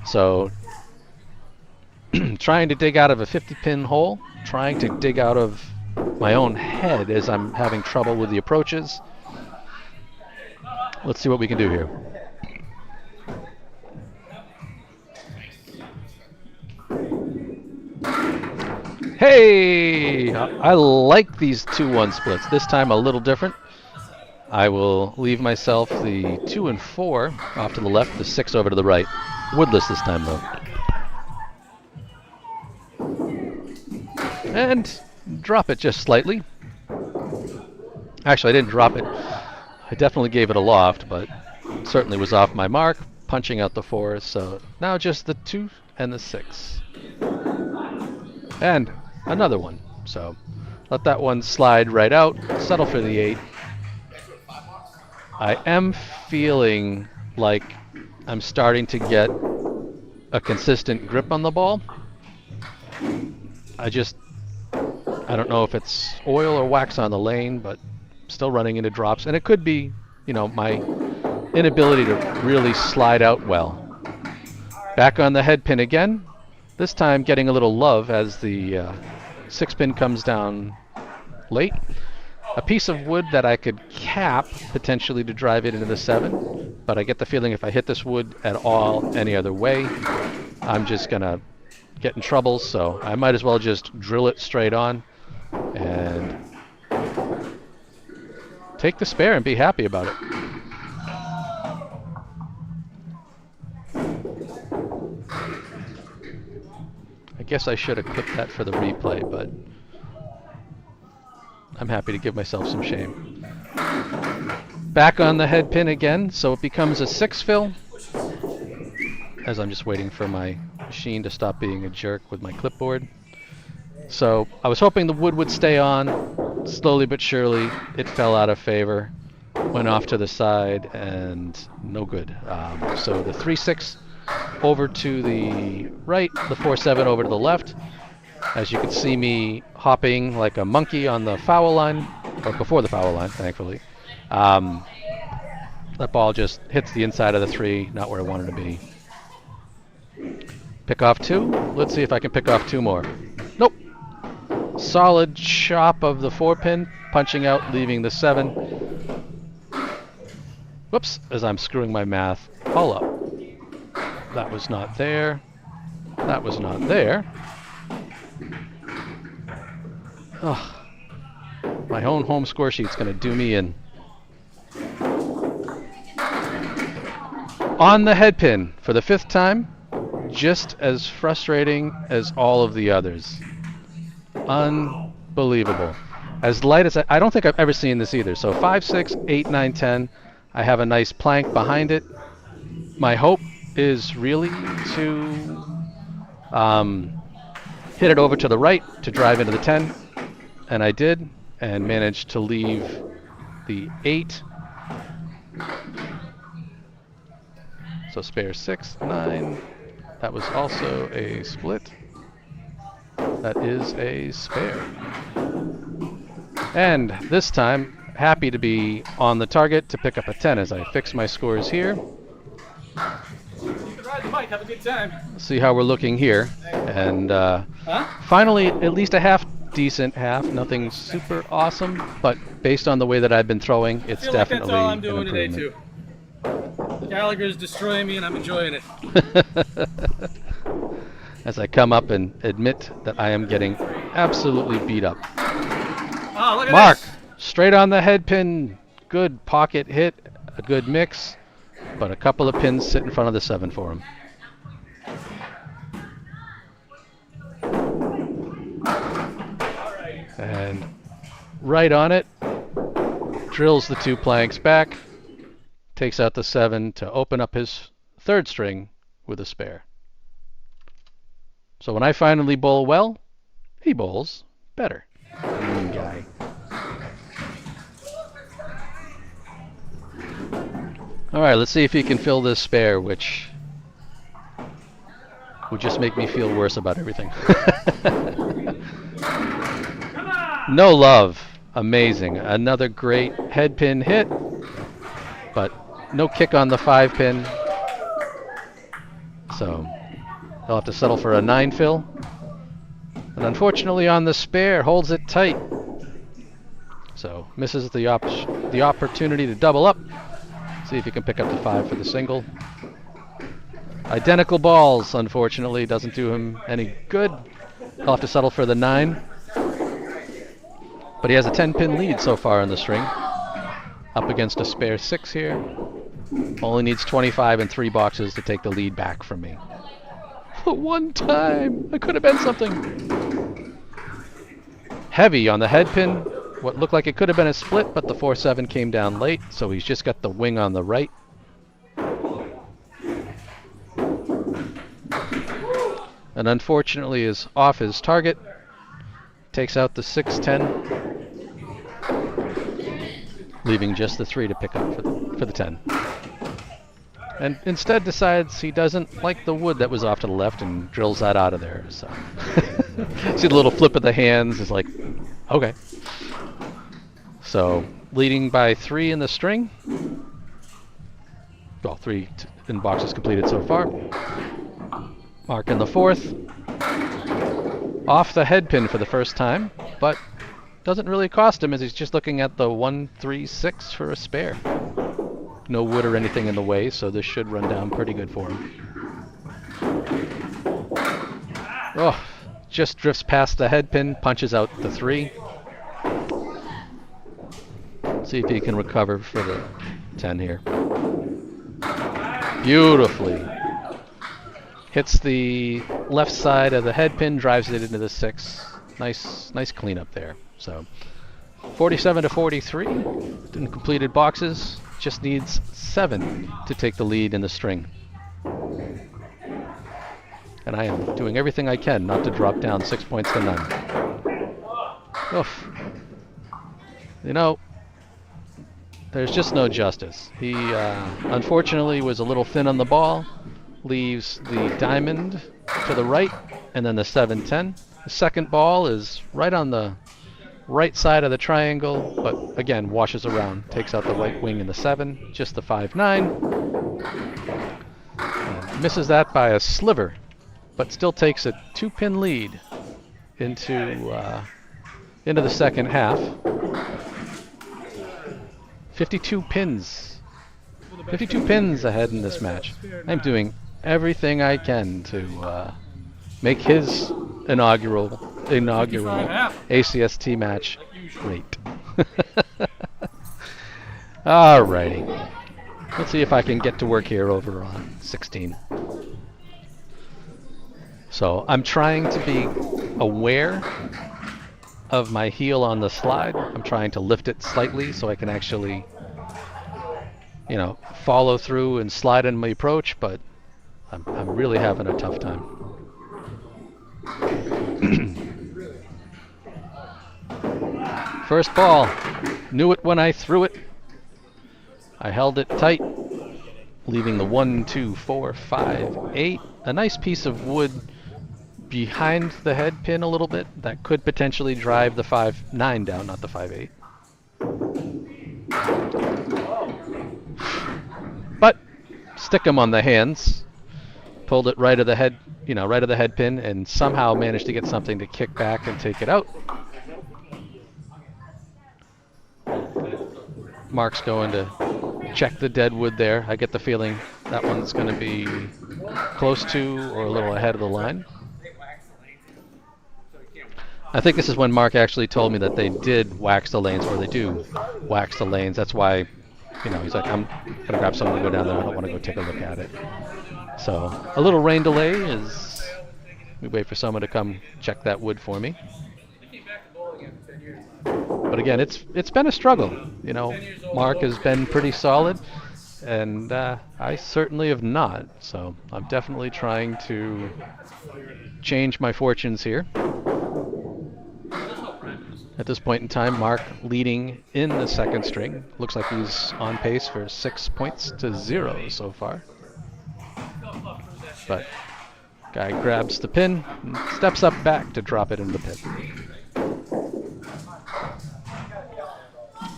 So, trying to dig out of a 50-pin hole, trying to dig out of my own head as I'm having trouble with the approaches. Let's see what we can do here. Hey! I like these 2-1 splits. This time a little different. I will leave myself the 2 and 4 off to the left, the 6 over to the right. Woodless this time though. And drop it just slightly. Actually, I didn't drop it. I definitely gave it a loft, but certainly was off my mark, punching out the 4. So now just the 2 and the 6. And another one. So let that one slide right out, settle for the 8. I am feeling like I'm starting to get a consistent grip on the ball. I don't know if it's oil or wax on the lane, but still running into drops. And it could be, my inability to really slide out well. Back on the head pin again. This time getting a little love as the 6-pin comes down late. A piece of wood that I could cap potentially to drive it into the 7, but I get the feeling if I hit this wood at all any other way, I'm just going to get in trouble, so I might as well just drill it straight on and take the spare and be happy about it. I guess I should have clipped that for the replay, but I'm happy to give myself some shame. Back on the head pin again, so it becomes a 6 fill, as I'm just waiting for my machine to stop being a jerk with my clipboard. So I was hoping the wood would stay on. Slowly but surely, it fell out of favor, went off to the side, and no good. So the 3-6 over to the right, the 4-7 over to the left. As you can see me hopping like a monkey on the foul line, or before the foul line, thankfully. That ball just hits the inside of the 3, not where I wanted to be. Pick off 2. Let's see if I can pick off 2 more. Nope. Solid chop of the 4-pin, punching out, leaving the 7. Whoops, as I'm screwing my math all up. That was not there. That was not there. Oh, my own home score sheet's going to do me in. On the head pin for the 5th time, just as frustrating as all of the others. Unbelievable. As light as I don't think I've ever seen this either. So 5, 6, 8, 9, 10. I have a nice plank behind it. My hope is really to hit it over to the right to drive into the 10. And I did, and managed to leave the 8. So spare 6, 9. That was also a split. That is a spare. And this time, happy to be on the target to pick up a 10 as I fix my scores here. Ride the bike, have a good time. See how we're looking here. And finally, at least a decent half. Nothing super awesome, but based on the way that I've been throwing, it's I feel definitely like that's all I'm an doing today improvement. too. Gallagher's destroying me and I'm enjoying it. As I come up and admit that I am getting absolutely beat up. Oh, look at Mark, this. straight on the head pin. Good pocket hit, a good mix, but a couple of pins sit in front of the 7 for him. And right on it, drills the 2 planks back, takes out the 7 to open up his 3rd string with a spare. So when I finally bowl well, he bowls better. Mean guy. All right, let's see if he can fill this spare, which would just make me feel worse about everything. No love. Amazing. Another great head pin hit, but no kick on the 5 pin. So he'll have to settle for a 9 fill. And unfortunately on the spare, holds it tight. So misses the opportunity to double up. See if he can pick up the 5 for the single. Identical balls, unfortunately, doesn't do him any good. He'll have to settle for the 9. But he has a 10-pin lead so far in the string. Up against a spare 6 here. Only needs 25 and 3 boxes to take the lead back from me. One time! I could have been something! Heavy on the head pin. What looked like it could have been a split, but the 4-7 came down late, so he's just got the wing on the right. And unfortunately is off his target. Takes out the 6-10. Leaving just the 3 to pick up for the 10. And instead decides he doesn't like the wood that was off to the left and drills that out of there. So see the little flip of the hands is like, okay. So leading by 3 in the string. Well, 3 in boxes completed so far. Mark in the 4th. Off the head pin for the first time, but doesn't really cost him as he's just looking at the 1-3-6 for a spare. No wood or anything in the way, so this should run down pretty good for him. Oh, just drifts past the head pin, punches out the 3. See if he can recover for the 10 here. Beautifully. Hits the left side of the head pin, drives it into the 6. Nice cleanup there. So 47 to 43 in completed boxes. Just needs 7 to take the lead in the string. And I am doing everything I can not to drop down 6 points to none. Oof. You know, there's just no justice. He unfortunately was a little thin on the ball. Leaves the diamond to the right, and then the 7-10. The second ball is right on the right side of the triangle, but again washes around, takes out the right wing in the 7, just the 5-9. Misses that by a sliver, but still takes a 2-pin lead into the second half. 52 pins. 52 pins ahead in this match. I'm doing everything I can to make his inaugural ACST match great. Alrighty. Let's see if I can get to work here over on 16. So I'm trying to be aware of my heel on the slide. I'm trying to lift it slightly so I can actually, follow through and slide in my approach, but I'm really having a tough time. First ball. Knew it when I threw it. I held it tight, leaving the 1, 2, 4, 5, 8. A nice piece of wood behind the head pin a little bit that could potentially drive the 5-9 down, not the 5-8. But stick 'em on the hands. Pulled it right of the head, right of the head pin, and somehow managed to get something to kick back and take it out. Mark's going to check the dead wood there. I get the feeling that one's going to be close to or a little ahead of the line. I think this is when Mark actually told me that they did wax the lanes, or they do wax the lanes. That's why, he's like, I'm going to grab someone to go down there. I don't want to go take a look at it. So a little rain delay as we wait for someone to come check that wood for me. But again, it's been a struggle. Mark has been pretty solid, and I certainly have not. So I'm definitely trying to change my fortunes here. At this point in time, Mark leading in the second string. Looks like he's on pace for 6 points to 0 so far. But guy grabs the pin and steps up back to drop it in the pit.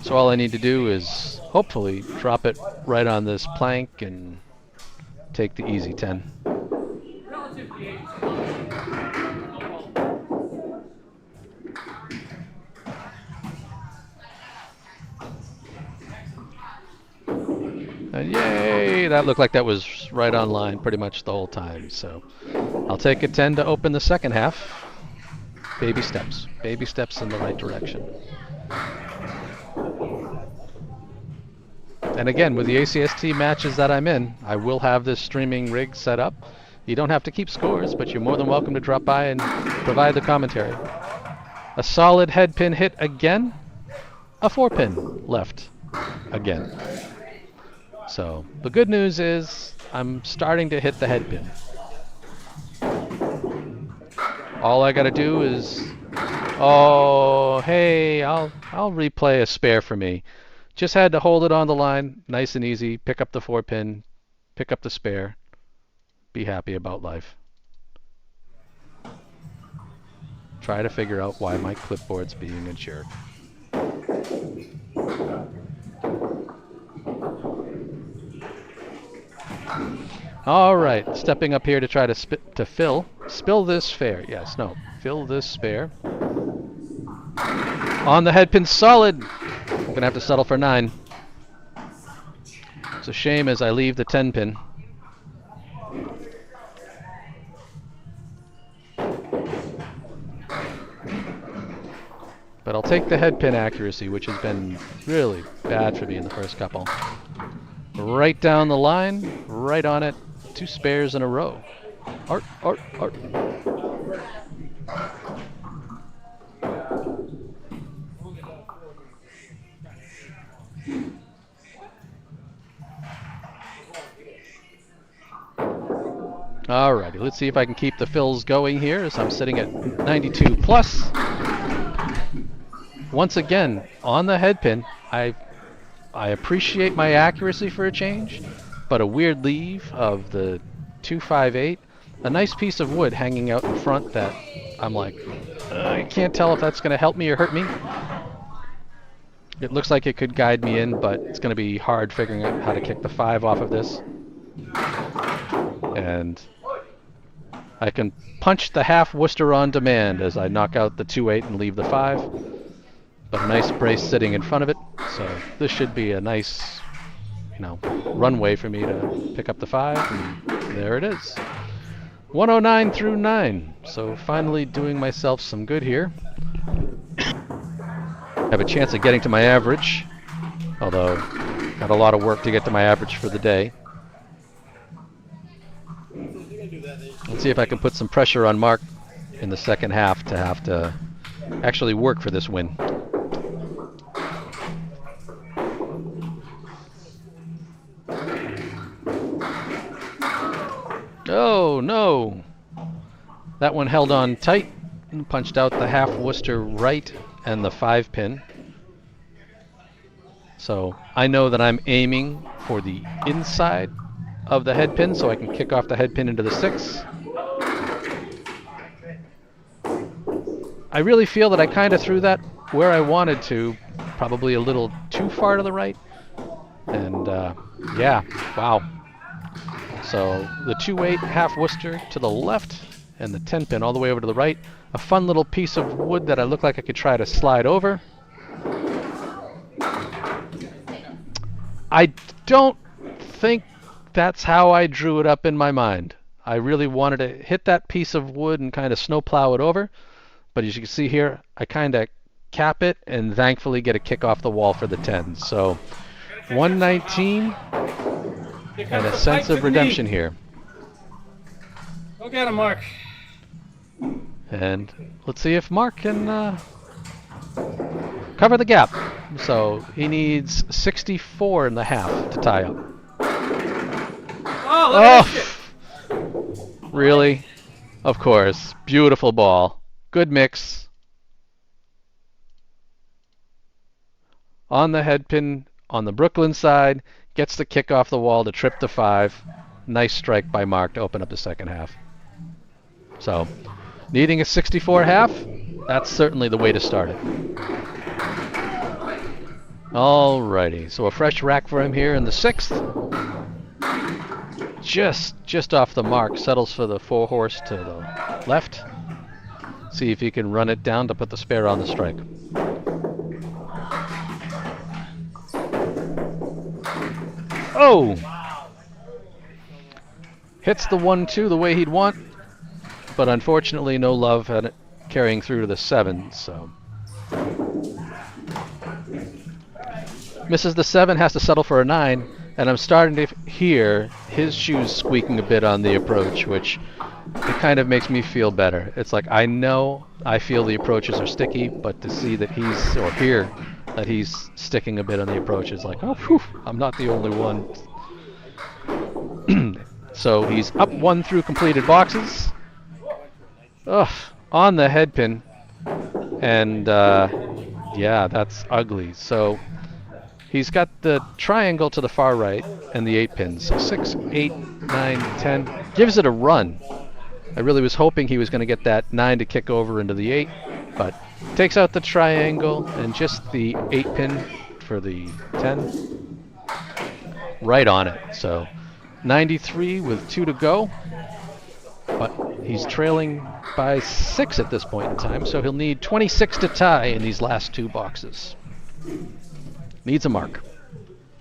So all I need to do is hopefully drop it right on this plank and take the easy 10. And yay! That looked like that was right on line pretty much the whole time. So I'll take a 10 to open the second half. Baby steps in the right direction. And again, with the ACST matches that I'm in, I will have this streaming rig set up. You don't have to keep scores, but you're more than welcome to drop by and provide the commentary. A solid head pin hit again. A 4-pin left again. So the good news is I'm starting to hit the head pin. All I gotta do is, oh hey, I'll replay a spare for me. Just had to hold it on the line, nice and easy, pick up the 4-pin, pick up the spare, be happy about life. Try to figure out why my clipboard's being a jerk. All right, stepping up here to try to spill this spare. Yes, no, fill this spare. On the head pin, solid. I'm gonna have to settle for 9. It's a shame as I leave the 10 pin. But I'll take the head pin accuracy, which has been really bad for me in the first couple. Right down the line, right on it. 2 spares in a row. Art. Alrighty, let's see if I can keep the fills going here as I'm sitting at 92 plus. Once again, on the head pin, I appreciate my accuracy for a change, but a weird leave of the 258, a nice piece of wood hanging out in front that I'm like, I can't tell if that's going to help me or hurt me. It looks like it could guide me in, but it's going to be hard figuring out how to kick the 5 off of this. And I can punch the half Worcester on demand as I knock out the 2-8 and leave the 5. But a nice brace sitting in front of it, so this should be a nice, runway for me to pick up the 5, and there it is. 109 through 9, so finally doing myself some good here. Have a chance of getting to my average, although got a lot of work to get to my average for the day. Let's see if I can put some pressure on Mark in the second half to have to actually work for this win. Oh no! That one held on tight and punched out the half Worcester right and the 5-pin. So I know that I'm aiming for the inside of the head pin so I can kick off the head pin into the 6. I really feel that I kind of threw that where I wanted to, probably a little too far to the right. And yeah, wow. So the 2/8 half Worcester to the left and the 10 pin all the way over to the right. A fun little piece of wood that I look like I could try to slide over. I don't think that's how I drew it up in my mind. I really wanted to hit that piece of wood and kind of snowplow it over. But as you can see here, I kind of cap it and thankfully get a kick off the wall for the 10. So 119 and a sense of redemption here. Go get him, Mark. And let's see if Mark can cover the gap. So he needs 64 and a half to tie up. Oh, look at this shit. Really? Of course. Beautiful ball. Good mix. On the head pin on the Brooklyn side. Gets the kick off the wall to trip the 5. Nice strike by Mark to open up the second half. So, needing a 64 half, that's certainly the way to start it. Alrighty, so a fresh rack for him here in the 6th. Just off the mark, settles for the 4 horse to the left. See if he can run it down to put the spare on the strike. Oh! Hits the 1-2 the way he'd want, but unfortunately no love at it carrying through to the 7, so. Misses the 7, has to settle for a 9, and I'm starting to hear his shoes squeaking a bit on the approach, which it kind of makes me feel better. It's like I know I feel the approaches are sticky, but to see that he's, or hear that he's sticking a bit on the approach is like, oh, whew, I'm not the only one. So he's up 1 through completed boxes. Ugh, on the head pin. And yeah, that's ugly. So he's got the triangle to the far right and the 8 pins. So 6, 8, 9, 10. Gives it a run. I really was hoping he was going to get that 9 to kick over into the 8, but takes out the triangle and just the 8 pin for the 10. Right on it. So 93 with 2 to go, but he's trailing by 6 at this point in time, so he'll need 26 to tie in these last 2 boxes. Needs a mark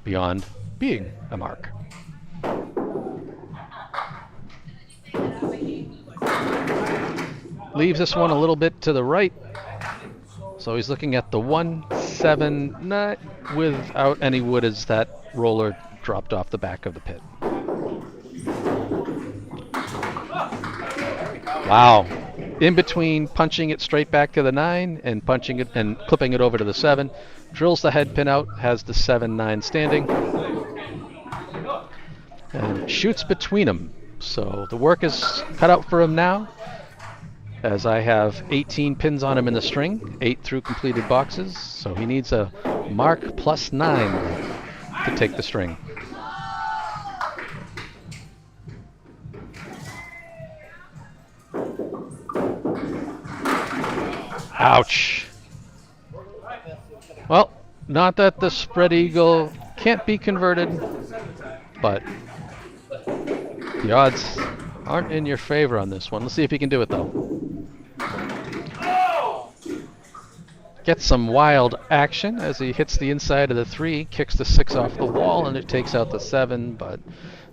beyond being a mark. Leaves this one a little bit to the right, so he's looking at the 1, 7, 9 without any wood as that roller dropped off the back of the pit. Wow. In between punching it straight back to the 9 and punching it and clipping it over to the 7, drills the head pin out, has the 7-9 standing, and shoots between them. So the work is cut out for him now, as I have 18 pins on him in the string, 8 through completed boxes, so he needs a mark plus 9 to take the string. Ouch. Well, not that the spread eagle can't be converted, but the odds aren't in your favor on this one. Let's see if he can do it, though. Gets some wild action as he hits the inside of the 3, kicks the 6 off the wall, and it takes out the 7, but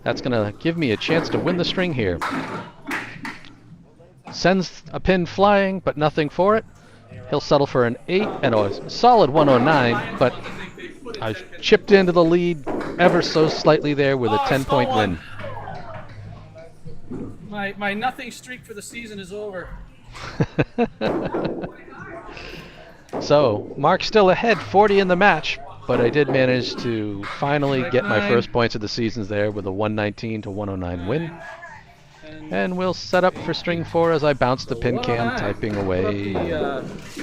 that's going to give me a chance to win the string here. Sends a pin flying, but nothing for it. He'll settle for an 8 and a solid 109, but I chipped into the lead ever so slightly there with a 10-point win. My nothing streak for the season is over. So, Mark's still ahead, 40 in the match, but I did manage to finally get my first points of the season there with a 119 to 109 win. And we'll set up for string 4 as I bounce the pin cam, typing away,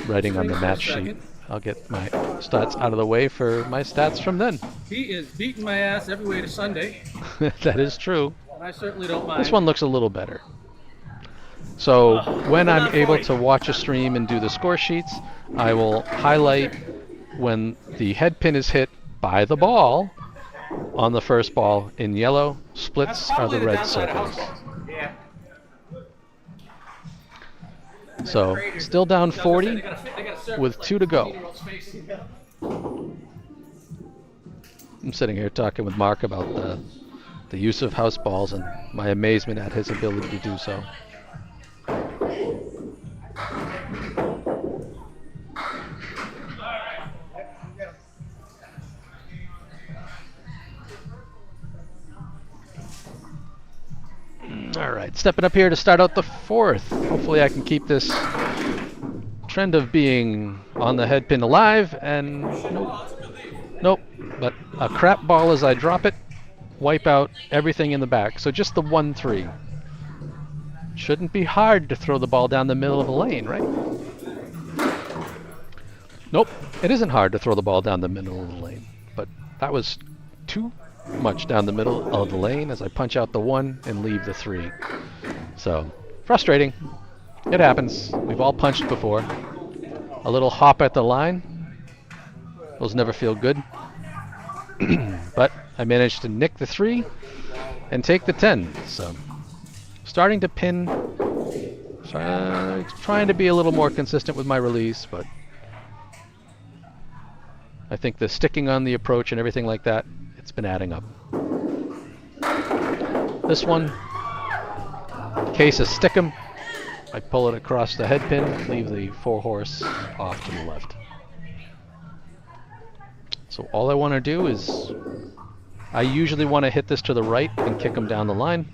writing on the match sheet. I'll get my stats out of the way for my stats from then. He is beating my ass every way to Sunday. That is true. And I certainly don't mind. This one looks a little better. So when I'm able to watch a stream and do the score sheets, I will highlight when the head pin is hit by the ball on the first ball in yellow. Splits are the red circles. Yeah. So still down 40 with 2 to go. I'm sitting here talking with Mark about the use of house balls and my amazement at his ability to do so. All right, stepping up here to start out the fourth. Hopefully I can keep this trend of being on the head pin alive, and nope, but a crap ball as I drop it, wipe out everything in the back. So just the 1-3. Shouldn't be hard to throw the ball down the middle of the lane, right? Nope, it isn't hard to throw the ball down the middle of the lane, but that was too much down the middle of the lane as I punch out the 1 and leave the 3. So, frustrating. It happens. We've all punched before. A little hop at the line. Those never feel good. But I managed to nick the 3 and take the 10. So, starting to pin. Trying to be a little more consistent with my release, but I think the sticking on the approach and everything like that, it's been adding up. This one, case of stickum. I pull it across the head pin, leave the 4-horse off to the left. So all I want to do is, I usually want to hit this to the right and kick them down the line.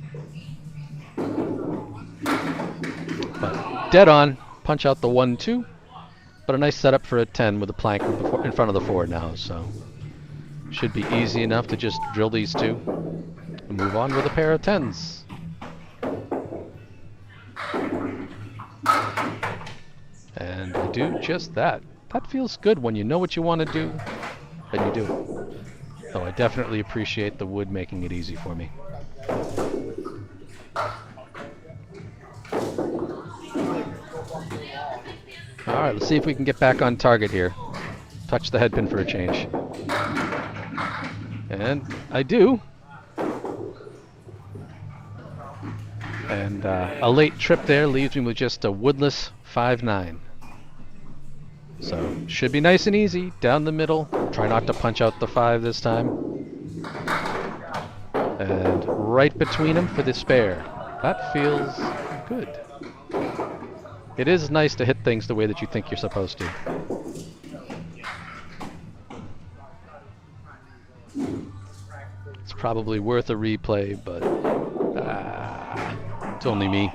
But dead on, punch out the 1-2. But a nice setup for a 10 with a plank in front of the 4 now, so should be easy enough to just drill these 2 and move on with a pair of 10s. And I do just that. That feels good when you know what you want to do, and you do it. So I definitely appreciate the wood making it easy for me. Alright, let's see if we can get back on target here. Touch the head pin for a change. And I do. And a late trip there leaves me with just a woodless 5-9. So, should be nice and easy. Down the middle. Try not to punch out the 5 this time. And right between them for the spare. That feels good. It is nice to hit things the way that you think you're supposed to. It's probably worth a replay, but it's only me.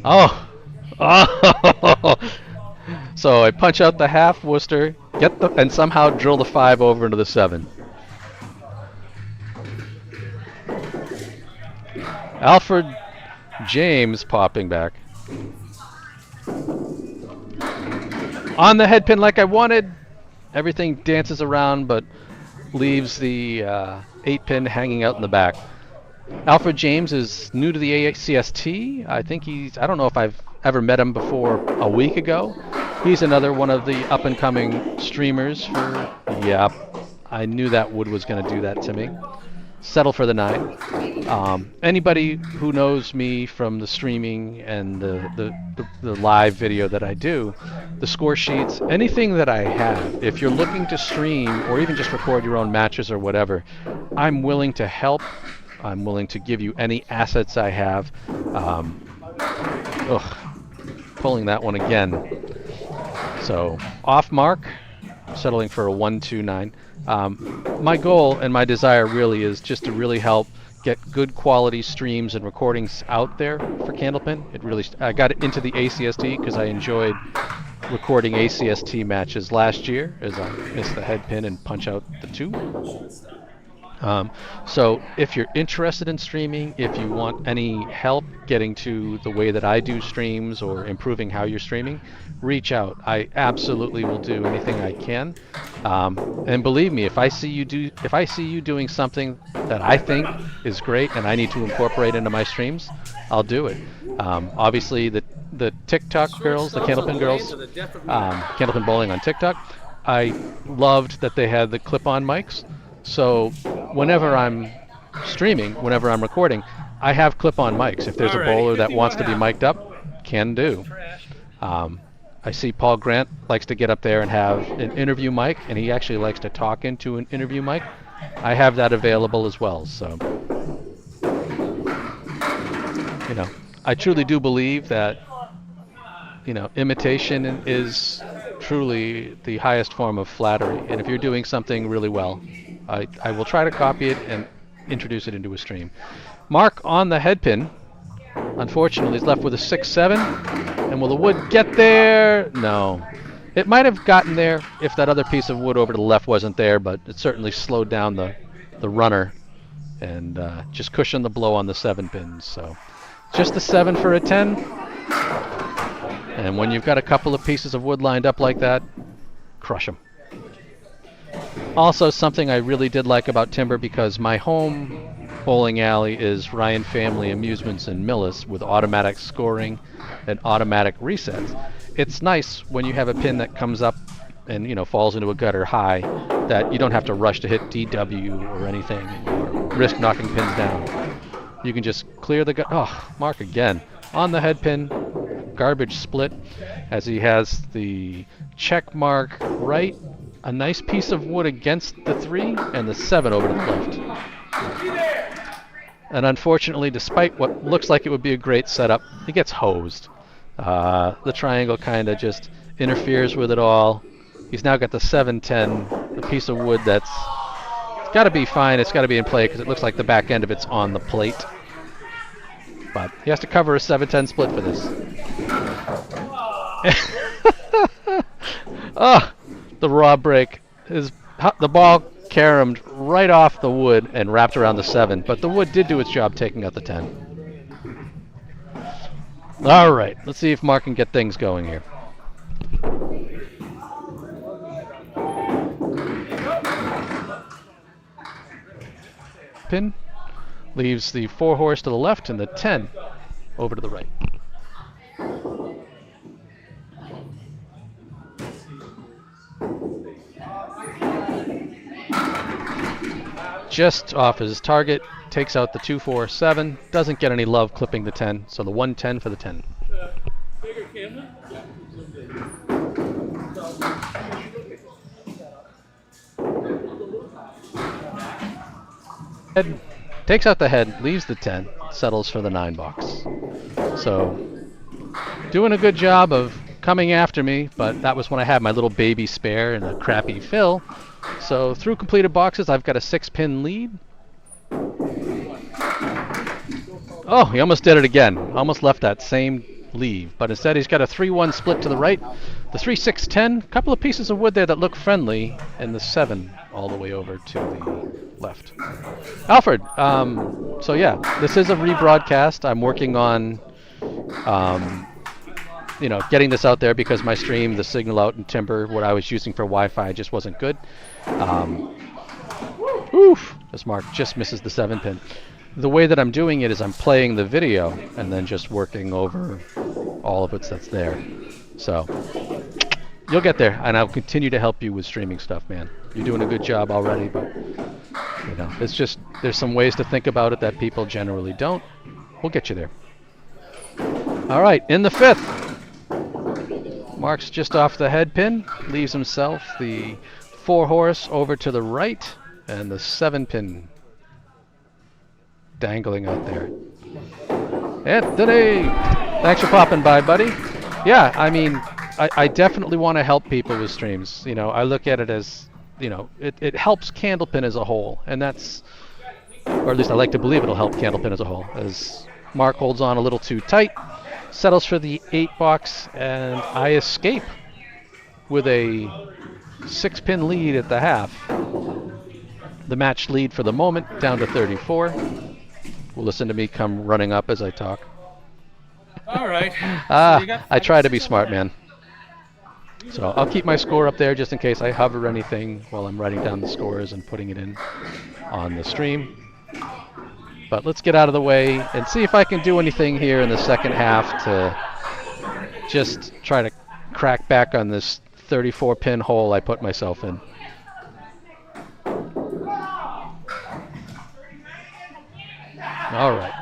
Oh! Oh! So I punch out the half Worcester, and somehow drill the 5 over into the 7. Alfred James popping back. On the head pin like I wanted. Everything dances around but leaves the 8 pin hanging out in the back. Alfred James is new to the ACST. I think I don't know if I've ever met him before a week ago. He's another one of the up and coming streamers yeah, I knew that wood was going to do that to me. Settle for the 9. Anybody who knows me from the streaming and the live video that I do, the score sheets, anything that I have, if you're looking to stream or even just record your own matches or whatever, I'm willing to help. I'm willing to give you any assets I have. Pulling that one again. So off mark, settling for a 1-2-9. My goal and my desire really is just to really help get good quality streams and recordings out there for Candlepin. I got into the ACST because I enjoyed recording ACST matches last year as I missed the head pin and punch out the 2. So if you're interested in streaming, if you want any help getting to the way that I do streams or improving how you're streaming, reach out. I absolutely will do anything I can. And believe me, if I see you doing something that I think is great and I need to incorporate into my streams, I'll do it. Obviously, the TikTok girls, the Candlepin girls, Candlepin Bowling on TikTok, I loved that they had the clip-on mics. So whenever I'm streaming, whenever I'm recording, I have clip-on mics. If there's a bowler that wants to be mic'd up, can do. I see Paul Grant likes to get up there and have an interview mic, and he actually likes to talk into an interview mic. I have that available as well. So, you know, I truly do believe that, you know, imitation is truly the highest form of flattery. And if you're doing something really well, I will try to copy it and introduce it into a stream. Mark on the headpin. Unfortunately, he's left with a 6-7. And will the wood get there? No. It might have gotten there if that other piece of wood over to the left wasn't there, but it certainly slowed down the runner and just cushioned the blow on the 7 pins. So just a 7 for a 10. And when you've got a couple of pieces of wood lined up like that, crush them. Also, something I really did like about timber, because my home bowling alley is Ryan Family Amusements in Millis with automatic scoring and automatic resets. It's nice when you have a pin that comes up and, you know, falls into a gutter high, that you don't have to rush to hit DW or anything or risk knocking pins down. You can just clear the gutter. Oh, Mark again on the head pin. Garbage split as he has the check mark right, a nice piece of wood against the 3 and the 7 over to the left. And unfortunately, despite what looks like it would be a great setup, he gets hosed. The triangle kind of just interferes with it all. He's now got the 7-10, the piece of wood that's got to be fine. It's got to be in play because it looks like the back end of it's on the plate. But he has to cover a 7-10 split for this. Oh, the raw break. The ball caromed right off the wood and wrapped around the 7, but the wood did do its job taking out the 10. All right, let's see if Mark can get things going here. Pin leaves the 4 horse to the left and the 10 over to the right. Just off his target, takes out the 2-4-7, doesn't get any love clipping the 10, so the 1-10 for the 10. Head, takes out the head, leaves the 10, settles for the 9 box. So, doing a good job of coming after me, but that was when I had my little baby spare and a crappy fill. So through completed boxes, I've got a 6-pin lead. Oh, he almost did it again. Almost left that same leave, but instead he's got a 3-1 split to the right. The 3-6-10, couple of pieces of wood there that look friendly, and the 7 all the way over to the left. Alfred, so yeah, this is a rebroadcast. I'm working on you know, getting this out there because my stream, the signal out in Timber, what I was using for Wi-Fi just wasn't good. Oof, this Mark just misses the 7-pin. The way that I'm doing it is I'm playing the video and then just working over all of it that's there. So you'll get there, and I'll continue to help you with streaming stuff, man. You're doing a good job already, but you know, it's just there's some ways to think about it that people generally don't. We'll get you there. All right, in the 5th. Mark's just off the head pin, leaves himself the 4 horse over to the right, and the 7 pin dangling out there. Anthony, thanks for popping by, buddy. Yeah, I mean, I definitely want to help people with streams. You know, I look at it as, you know, it helps Candlepin as a whole, and that's, or at least I like to believe it'll help Candlepin as a whole, as Mark holds on a little too tight, settles for the 8 box, and I escape with a 6-pin lead at the half. The match lead for the moment down to 34. We'll listen to me come running up as I talk. All right. I try to be smart, man. So I'll keep my score up there just in case I hover anything while I'm writing down the scores and putting it in on the stream. But let's get out of the way and see if I can do anything here in the second half to just try to crack back on this 34 pin hole I put myself in. All right.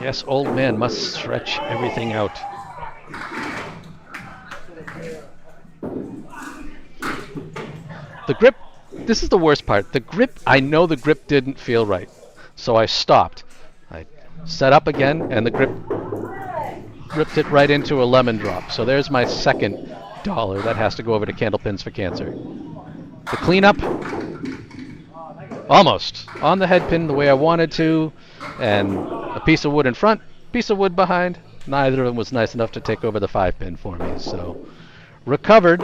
Yes, old man must stretch everything out. The grip, this is the worst part. The grip, I know the grip didn't feel right. So I stopped. I set up again, and the grip ripped it right into a lemon drop. So there's my second dollar that has to go over to Candlepins for Cancer. The cleanup, almost on the head pin the way I wanted to, and a piece of wood in front, piece of wood behind. Neither of them was nice enough to take over the 5 pin for me. So recovered.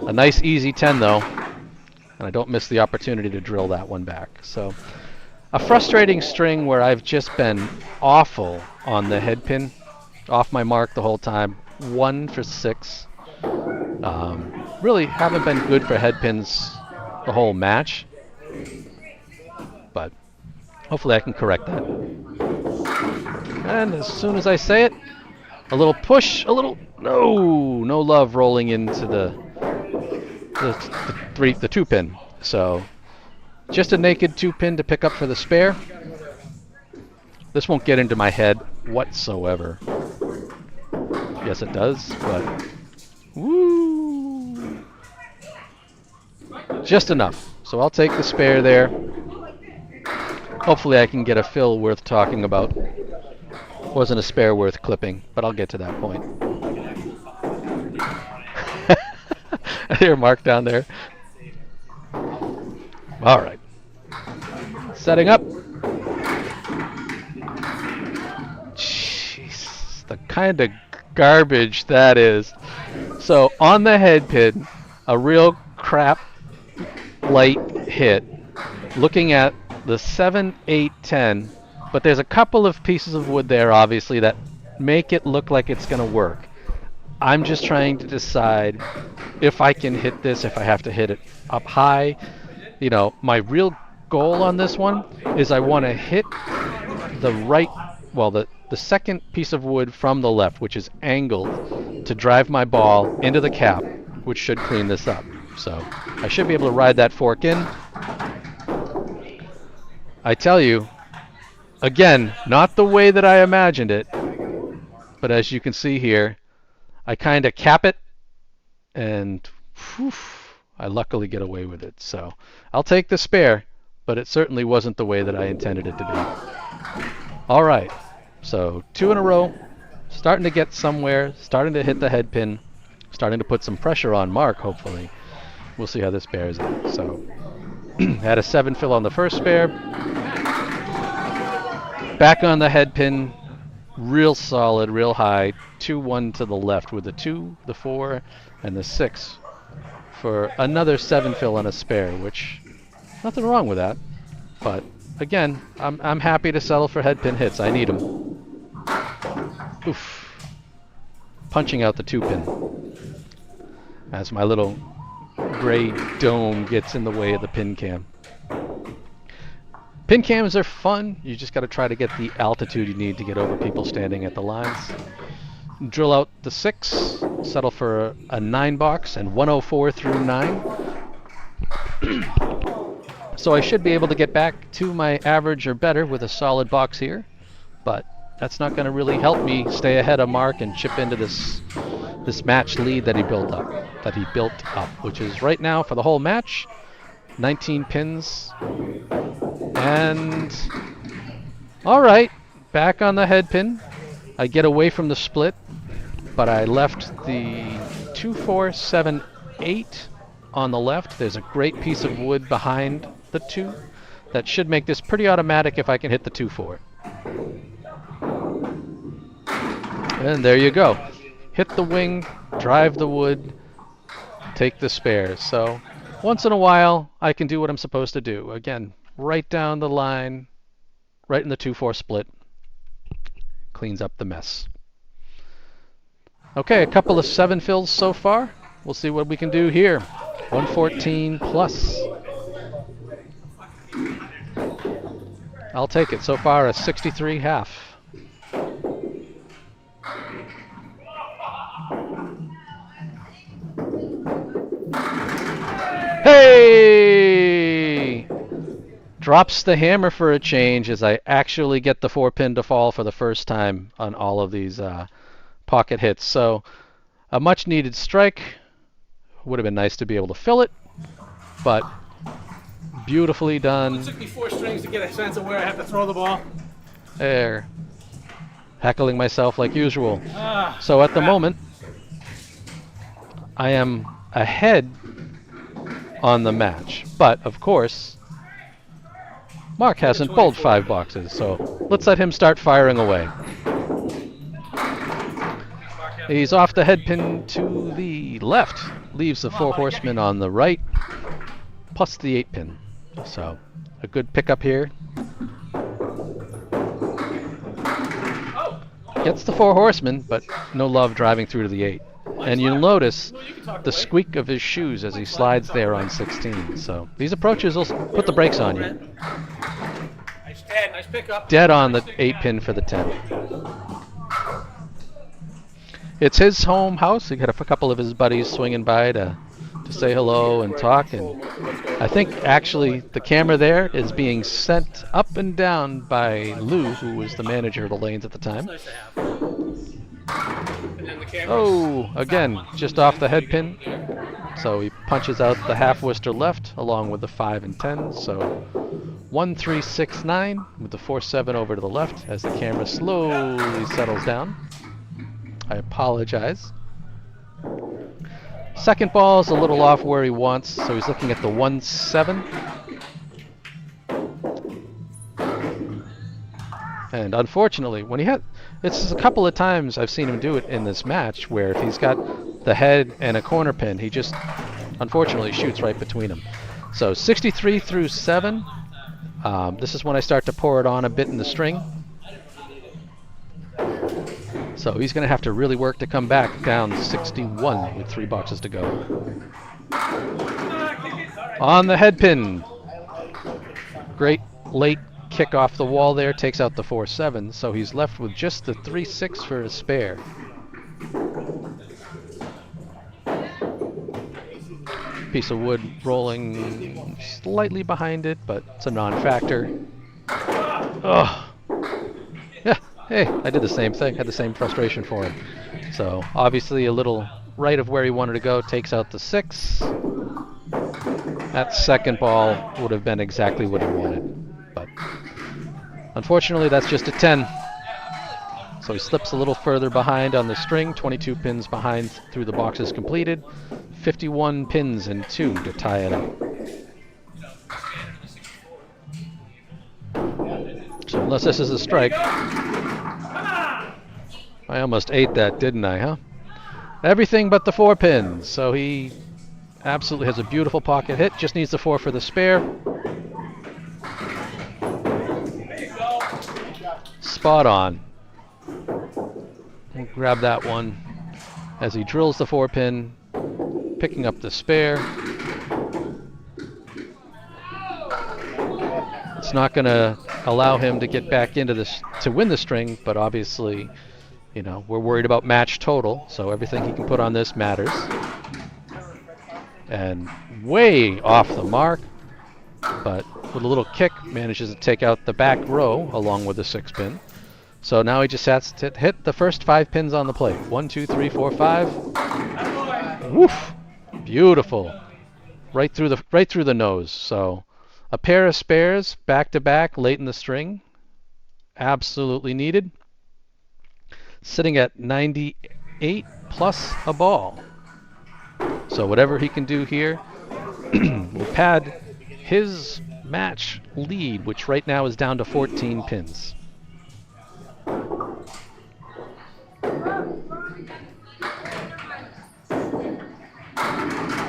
A nice easy 10 though, and I don't miss the opportunity to drill that one back. So a frustrating string where I've just been awful on the head pin, off my mark the whole time. 1 for 6. Really haven't been good for head pins the whole match, but hopefully I can correct that. And as soon as I say it, a little push, a little no love rolling into the 2 pin. So just a naked 2 pin to pick up for the spare. This won't get into my head whatsoever. Yes, it does, but woo, just enough. So I'll take the spare there. Hopefully I can get a fill worth talking about. Wasn't a spare worth clipping, but I'll get to that point. I hear Mark down there. All right. Setting up. Jeez, the kind of garbage that is. So on the head pin, a real crap light hit. Looking at the 7, 8, 10, but there's a couple of pieces of wood there, obviously, that make it look like it's going to work. I'm just trying to decide if I can hit this, if I have to hit it up high. You know, my real goal on this one is I want to hit the right, well, the second piece of wood from the left, which is angled to drive my ball into the cap, which should clean this up. So I should be able to ride that fork in. I tell you, again, not the way that I imagined it, but as you can see here, I kind of cap it, and whew, I luckily get away with it. So I'll take the spare, but it certainly wasn't the way that I intended it to be. All right, so 2 in a row, starting to get somewhere, starting to hit the head pin, starting to put some pressure on Mark, hopefully. We'll see how this bears out. So had a 7 fill on the first spare. Back on the head pin, real solid, real high. 2-1 to the left with the 2, the 4, and the 6 for another 7 fill on a spare, which nothing wrong with that. But again, I'm happy to settle for head pin hits. I need them. Oof. Punching out the 2 pin as my little gray dome gets in the way of the pin cam. Pin cams are fun. You just got to try to get the altitude you need to get over people standing at the lines. Drill out the 6, settle for a 9 box and 104 through 9. So I should be able to get back to my average or better with a solid box here, but that's not going to really help me stay ahead of Mark and chip into this match lead that he built up, which is right now for the whole match 19 pins. And all right, back on the head pin. I get away from the split, but I left the 2, 4, 7, 8 on the left. There's a great piece of wood behind the 2 that should make this pretty automatic if I can hit the 2, 4. And there you go. Hit the wing, drive the wood, take the spares. So once in a while, I can do what I'm supposed to do. Again, right down the line, right in the 2-4 split. Cleans up the mess. Okay, a couple of 7 fills so far. We'll see what we can do here. 114 plus. I'll take it. So far, a 63 half. Hey! Drops the hammer for a change as I actually get the 4-pin to fall for the first time on all of these pocket hits. So a much needed strike. Would have been nice to be able to fill it, but beautifully It done. took me 4 strings to get a sense of where I have to throw the ball. There. Heckling myself like usual. So at the moment, I am ahead on the match. But, of course, Mark hasn't pulled 5 boxes, so let's let him start firing away. He's off the head pin to the left. Leaves the 4 horsemen on the right, plus the 8 pin. So, a good pickup here. Gets the 4 horsemen, but no love driving through to the 8. And you'll notice the squeak of his shoes as he slides there on 16. So these approaches will put the brakes on you. Nice pickup. Dead on the 8 pin for the 10. It's his home house. He got a couple of his buddies swinging by to say hello and talk. And I think actually the camera there is being sent up and down by Lou, who was the manager of the lanes at the time. Oh, again, just off the head pin. So he punches out the half Worcester left along with the 5 and 10. So 1, 3, 6, 9 with the 4, 7 over to the left as the camera slowly settles down. I apologize. Second ball is a little off where he wants, so he's looking at the 1, 7. And unfortunately, when he had, it's a couple of times I've seen him do it in this match where if he's got the head and a corner pin, he just unfortunately shoots right between them. So 63 through 7. This is when I start to pour it on a bit in the string. So he's going to have to really work to come back down 61 with 3 boxes to go. On the head pin. Great late kick off the wall there, takes out the 4, 7, so he's left with just the 3, 6 for a spare. Piece of wood rolling slightly behind it, but it's a non-factor. Ugh. Yeah, hey, I did the same thing, had the same frustration for him. So obviously a little right of where he wanted to go, takes out the 6. That second ball would have been exactly what he wanted, but unfortunately that's just a 10. So he slips a little further behind on the string, 22 pins behind through the boxes completed, 51 pins and 2 to tie it up. So unless this is a strike, I almost ate that, didn't I, huh? Everything but the 4 pins, so he absolutely has a beautiful pocket hit, just needs the 4 for the spare. Spot on. We'll grab that one as he drills the 4 pin, picking up the spare. It's not going to allow him to get back into this to win the string, but obviously, you know, we're worried about match total, so everything he can put on this matters. And way off the mark, but with a little kick manages to take out the back row along with the 6 pin. So now he just has to hit the first 5 pins on the plate. 1, 2, 3, 4, 5. Woof! Beautiful. Right through the nose. So a pair of spares back to back late in the string. Absolutely needed. Sitting at 98 plus a ball. So whatever he can do here will pad his match lead, which right now is down to 14 pins.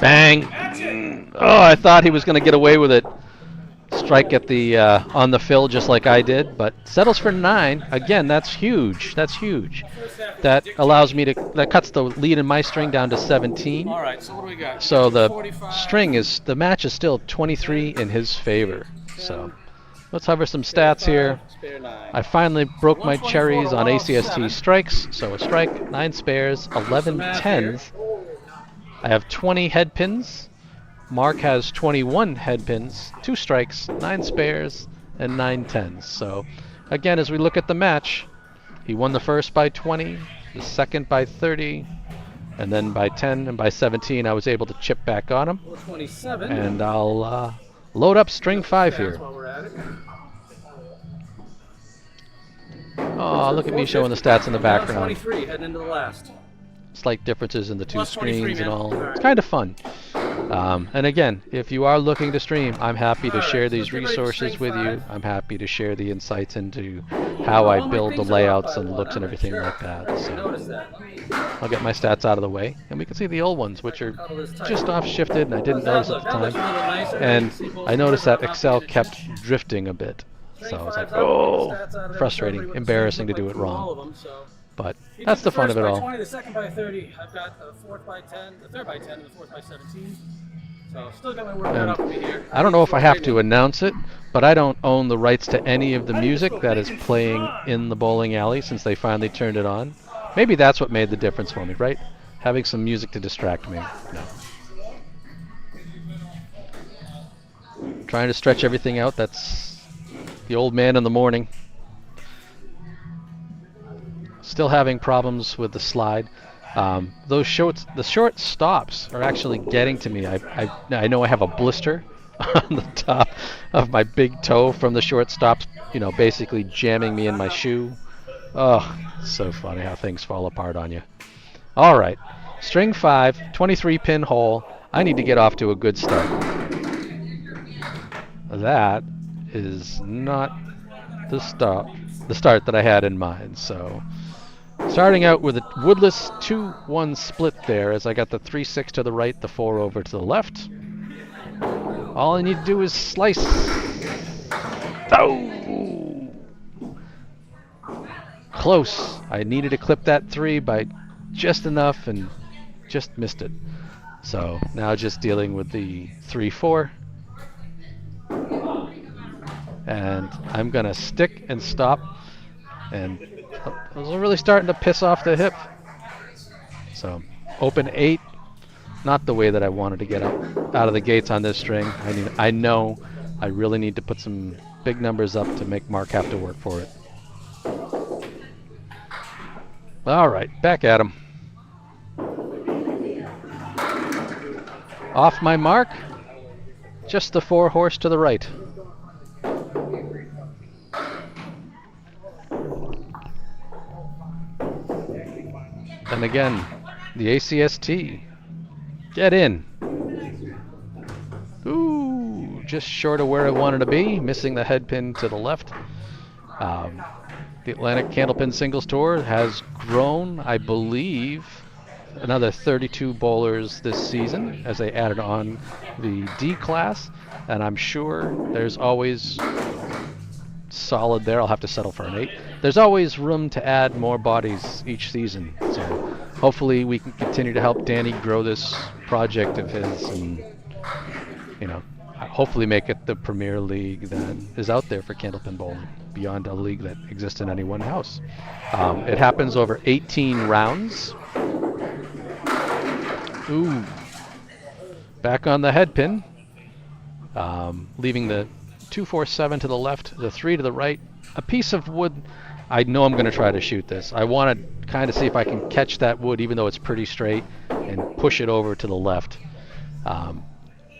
Bang! Oh, I thought he was going to get away with it. strike at the on the fill just like I did, but settles for 9. Again, that's huge. That's huge. That allows me to, that cuts the lead in my string down to 17. All right, so what do we got? So the 45. the match is still 23 in his favor. So let's hover some stats here. Spare 9. I finally broke my 124 cherries to on 107. ACST strikes. So a strike, 9 spares, 11 math tens. I have 20 head pins. Mark has 21 head pins, 2 strikes, 9 spares, and 9 tens. So again, as we look at the match, he won the first by 20, the second by 30, and then by 10 and by 17 I was able to chip back on him. 27. And I'll load up string 5 here. While we're at it. Oh, look at me showing the stats in the Now background. 23, heading into the last. Slight differences in the 2 Plus 23, screens and man. all. All right. It's kind of fun. And again, if you are looking to stream, I'm happy to All right, share so these let's get ready for resources string with you. 5. I'm happy to share the insights into how I All my build the things are up layouts by and one, looks and I'm not everything sure. like that. I So noticed that. I'll get my stats out of the way, and we can see the old ones, which are just off shifted, and I didn't notice at the That looks a time. little nicer. And You see both I noticed scores that on Excel the kept inches. drifting a bit. String So I was like, 5's up, oh, stats out of there, show frustrating, everybody what the embarrassing to strings do look it like through all wrong. of them, so. But He that's took the fun first of it by all. 20, the second by 30. I've got the fourth by 10, the third by 10, and the fourth by 17. So still got my work cut out for me here. I don't know if I have to announce it, but I don't own the rights to any of the music that is playing in the bowling alley since they finally turned it on. Maybe that's what made the difference for me, right? Having some music to distract me. No. Trying to stretch everything out. That's the old man in the morning. Still having problems with the slide. The short stops are actually getting to me. I know I have a blister on the top of my big toe from the short stops, basically jamming me in my shoe. Oh, it's so funny how things fall apart on you. All right, string 5, 23 pin hole. I need to get off to a good start. That is not the start that I had in mind. So starting out with a woodless 2-1 split there, as I got the 3-6 to the right, the 4 over to the left. All I need to do is slice. Oh! Close. I needed to clip that 3 by just enough and just missed it. So now just dealing with the 3-4. And I'm going to stick and stop. And I was really starting to piss off the hip. So open 8, not the way that I wanted to get out of the gates on this string. I know I really need to put some big numbers up to make Mark have to work for it. All right, back at him. Off my mark, just the 4 horse to the right. And again, the ACST. Get in. Ooh, just short of where I wanted to be, missing the head pin to the left. The Atlantic Candlepin Singles Tour has grown, I believe, another 32 bowlers this season as they added on the D class, and I'm sure there's always solid there. I'll have to settle for an 8. There's always room to add more bodies each season, so hopefully we can continue to help Danny grow this project of his and, hopefully make it the premier league that is out there for Candlepin bowling, beyond a league that exists in any one house. It happens over 18 rounds. Ooh. Back on the head pin. Leaving the 2-4-7 to the left, the 3 to the right. A piece of wood. I know I'm going to try to shoot this. I want to kind of see if I can catch that wood, even though it's pretty straight, and push it over to the left.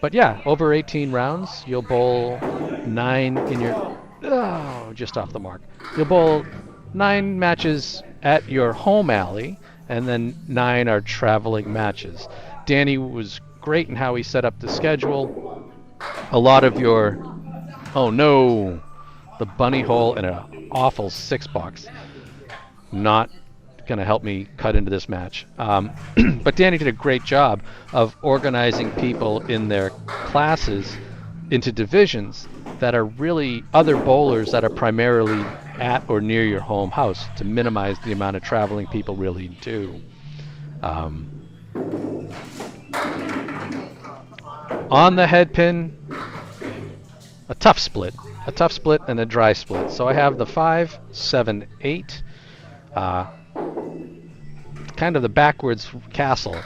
But yeah, over 18 rounds, you'll bowl 9 in your... Oh, just off the mark. You'll bowl 9 matches at your home alley, and then 9 are traveling matches. Danny was great in how he set up the schedule. A lot of your... Oh no! The bunny hole in an awful 6 box. Not going to help me cut into this match. But Danny did a great job of organizing people in their classes into divisions that are really other bowlers that are primarily at or near your home house to minimize the amount of traveling people really do. On the head pin, a tough split and a dry split. So I have the 5, 7, 8, kind of the backwards castle.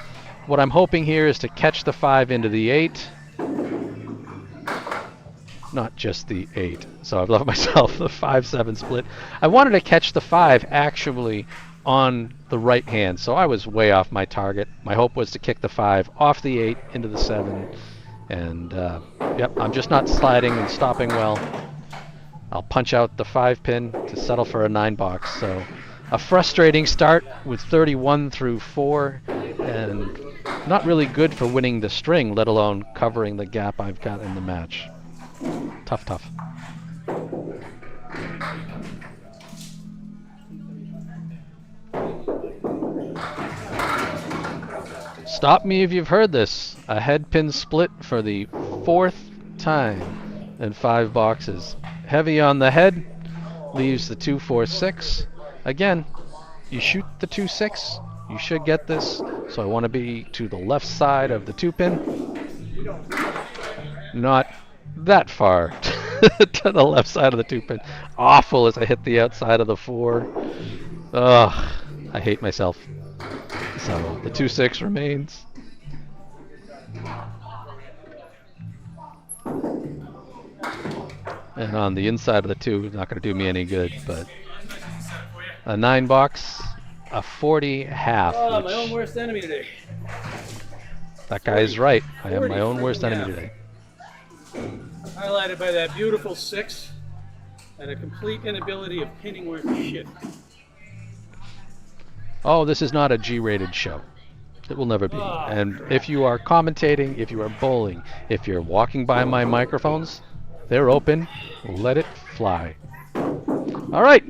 What I'm hoping here is to catch the 5 into the 8, not just the 8. So I've left myself the 5-7 split. I wanted to catch the 5 actually on the right hand, so I was way off my target. My hope was to kick the 5 off the 8 into the 7, and yep, I'm just not sliding and stopping well. I'll punch out the 5 pin to settle for a 9 box. So a frustrating start with 31 through 4, and not really good for winning the string, let alone covering the gap I've got in the match. Tough, tough. Stop me if you've heard this. A head pin split for the 4th time in 5 boxes. Heavy on the head, leaves the 2, 4, 6. Again, you shoot the 2, 6, you should get this. So I want to be to the left side of the 2 pin. Not that far to the left side of the 2 pin. Awful as I hit the outside of the 4. Ugh, I hate myself. So the 2, 6 remains. And on the inside of the 2, not going to do me any good, but a 9 box, a 40 half. Oh, my own worst enemy today. That guy is right. I am my own worst enemy today. Highlighted by that beautiful 6 and a complete inability of pinning worth shit. Oh, this is not a G-rated show. It will never be. And if you are commentating, if you are bowling, if you're walking by my microphones, they're open. Let it fly. All right.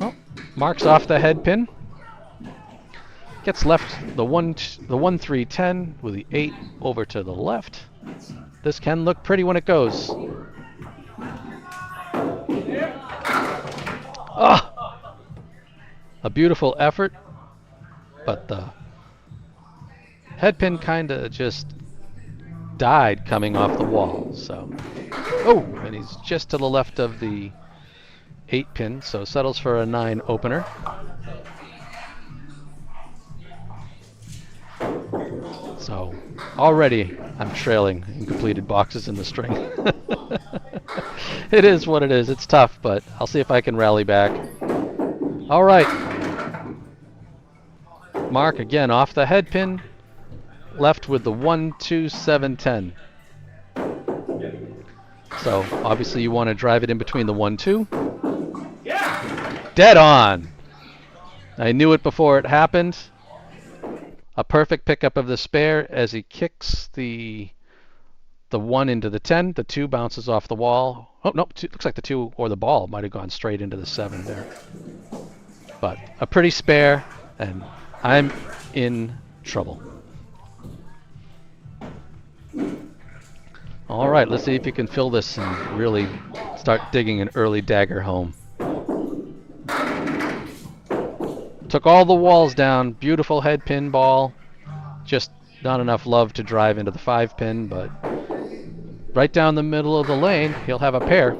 Well, marks off the head pin. Gets left the 1 3 10 with the 8 over to the left. This can look pretty when it goes. Ah! A beautiful effort, but the head pin kind of just died coming off the wall. So, oh, and he's just to the left of the 8 pin, so settles for a 9 opener. So already I'm trailing in completed boxes in the string. It is what it is. It's tough, but I'll see if I can rally back. All right. Mark again off the head pin. Left with the 1, 2, 7, 10. So obviously you want to drive it in between the 1, 2. Dead on. I knew it before it happened. A perfect pickup of the spare as he kicks the 1 into the 10. The 2 bounces off the wall. Oh, no, looks like the 2 or the ball might have gone straight into the 7 there. But a pretty spare, and I'm in trouble. All right, let's see if you can fill this and really start digging an early dagger home. Took all the walls down. Beautiful head pin ball. Just not enough love to drive into the 5 pin, but right down the middle of the lane, he'll have a pair.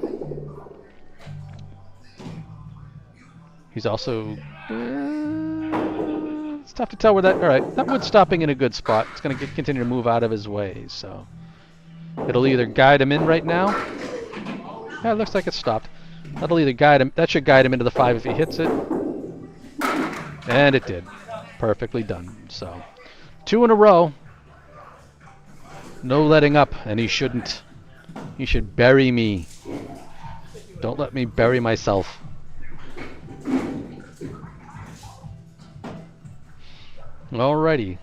He's also... it's tough to tell where that... All right, that wood's stopping in a good spot. It's going to continue to move out of his way, so... It'll either guide him in right now. Yeah, it looks like it's stopped. That'll either guide him... That should guide him into the 5 if he hits it. And it did. Perfectly done. So, 2 in a row. No letting up, and he shouldn't. He should bury me. Don't let me bury myself. Alrighty.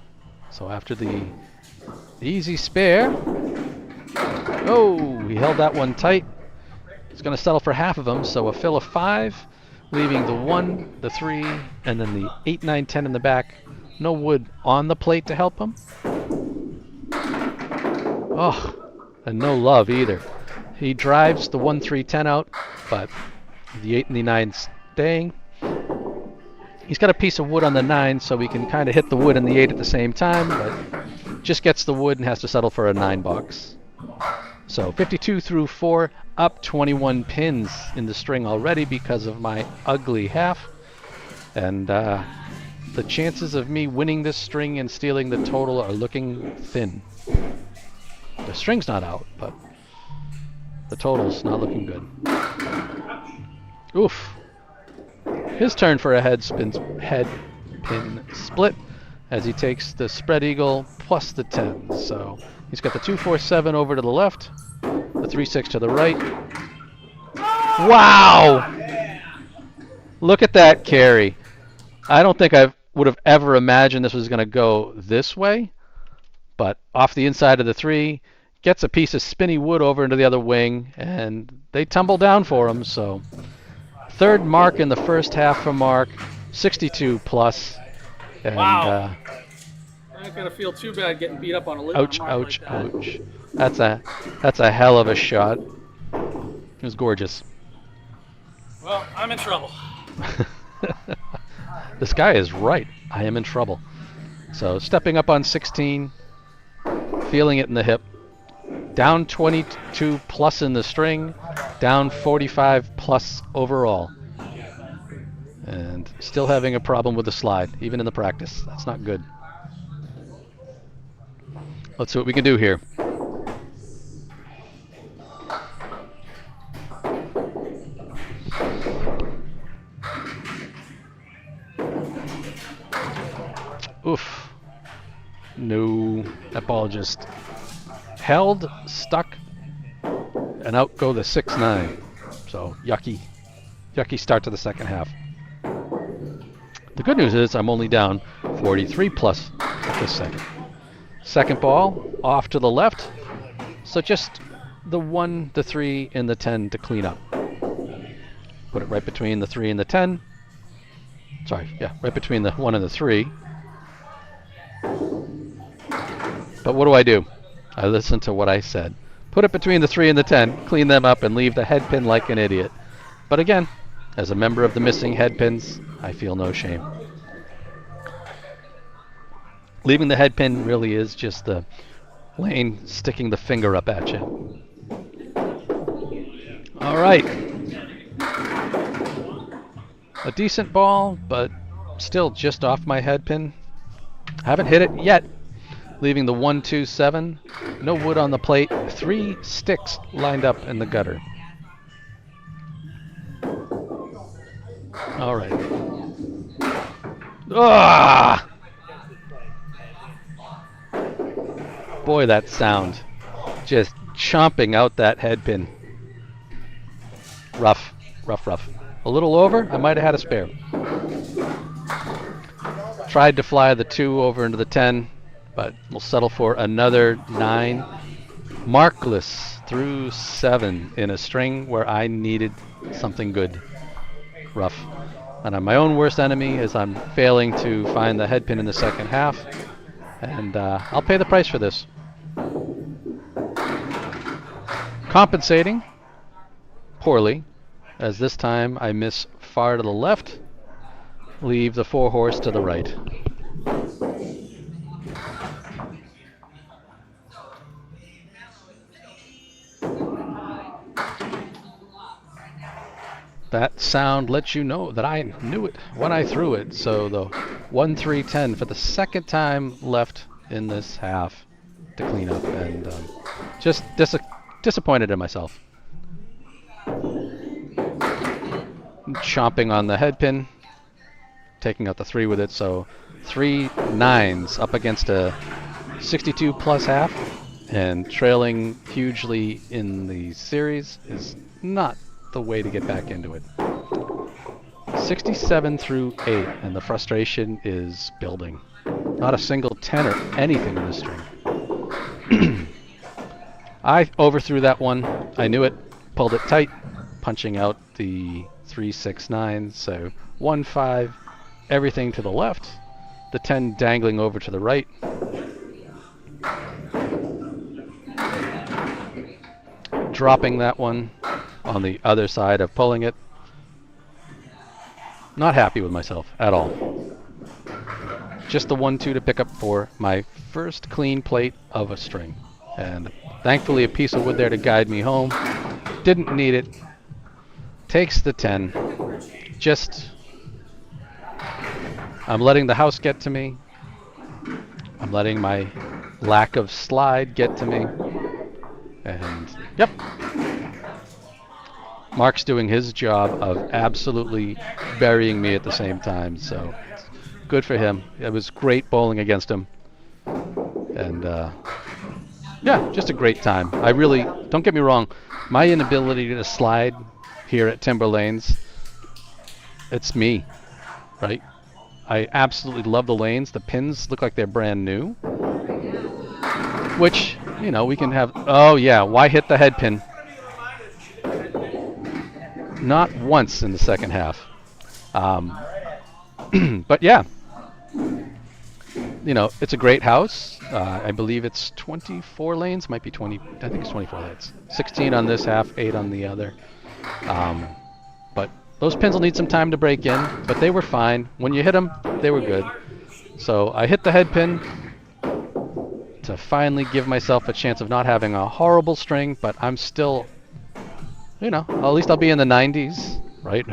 So after the easy spare. Oh, he held that one tight. He's going to settle for half of them, so a fill of 5. Leaving the 1, the 3, and then the 8, 9, 10 in the back. No wood on the plate to help him. Oh, and no love either. He drives the 1, 3, 10 out, but the 8 and the 9 staying. He's got a piece of wood on the 9, so he can kind of hit the wood and the 8 at the same time, but just gets the wood and has to settle for a 9 box. So 52 through 4, up 21 pins in the string already because of my ugly half. And the chances of me winning this string and stealing the total are looking thin. The string's not out, but the total's not looking good. Oof. His turn for a head pin split as he takes the spread eagle plus the 10. So he's got the 2, 4, 7 over to the left, the 3, 6 to the right. Wow! Look at that carry. I don't think I would have ever imagined this was going to go this way, but off the inside of the 3, gets a piece of spinny wood over into the other wing, and they tumble down for him. So third mark in the first half for Mark, 62 plus. And, Wow. I'm not gonna feel too bad getting beat up on a little. Ouch, ouch, ouch. That's a hell of a shot. It was gorgeous. Well, I'm in trouble. This guy is right. I am in trouble. So stepping up on 16, feeling it in the hip. Down 22 plus in the string, down 45 plus overall. And still having a problem with the slide, even in the practice. That's not good. Let's see what we can do here. Oof. No, that ball just held, stuck, and out go the 6-9. So yucky start to the second half. The good news is I'm only down 43 plus at this second. Second ball off to the left, so just the 1, the 3, and the 10 to clean up. Put it right between the 3 and the 10. Sorry, yeah, right between the 1 and the 3. But what do? I listen to what I said. Put it between the 3 and the 10, clean them up, and leave the head pin like an idiot. But again, as a member of the missing head pins, I feel no shame. Leaving the head pin really is just the lane sticking the finger up at you. All right. A decent ball, but still just off my head pin. Haven't hit it yet. Leaving the 1, 2, 7. No wood on the plate. 3 sticks lined up in the gutter. All right. Ah! Boy, that sound. Just chomping out that head pin. Rough, rough, rough. A little over, I might have had a spare. Tried to fly the 2 over into the 10, but we'll settle for another 9. Markless through 7 in a string where I needed something good. Rough. And I'm my own worst enemy as I'm failing to find the head pin in the second half. And I'll pay the price for this. Compensating poorly, as this time I miss far to the left, leave the 4 horse to the right. That sound lets you know that I knew it when I threw it. So the 1, 3, 10 for the second time left in this half to clean up, and just disappointed in myself. Chomping on the head pin, taking out the 3 with it. So 3 9s up against a 62 plus half, and trailing hugely in the series is not the way to get back into it. 67 through 8, and the frustration is building. Not a single 10 or anything in this string. I overthrew that one. I knew it. Pulled it tight, punching out the 3, 6, 9. So 1, 5, everything to the left. The 10 dangling over to the right. dropping that one on the other side of pulling it. Not happy with myself at all. Just the 1-2 to pick up for my first clean plate of a string. And thankfully a piece of wood there to guide me home. Didn't need it. Takes the 10. Just, I'm letting the house get to me. I'm letting my lack of slide get to me. And, yep. Mark's doing his job of absolutely burying me at the same time, so good for him. It was great bowling against him. And, yeah, just a great time. I really, don't get me wrong, my inability to slide here at Timber Lanes, it's me, right? I absolutely love the lanes. The pins look like they're brand new. Which, you know, we can have... Oh, yeah, why hit the head pin? Not once in the second half. But, yeah. You know, it's a great house. I believe it's 24 lanes. Might be 20. I think it's 24 lanes. 16 on this half, 8 on the other. But those pins will need some time to break in, but they were fine. When you hit them, they were good. So I hit the head pin to finally give myself a chance of not having a horrible string, but I'm still, you know, at least I'll be in the 90s, right?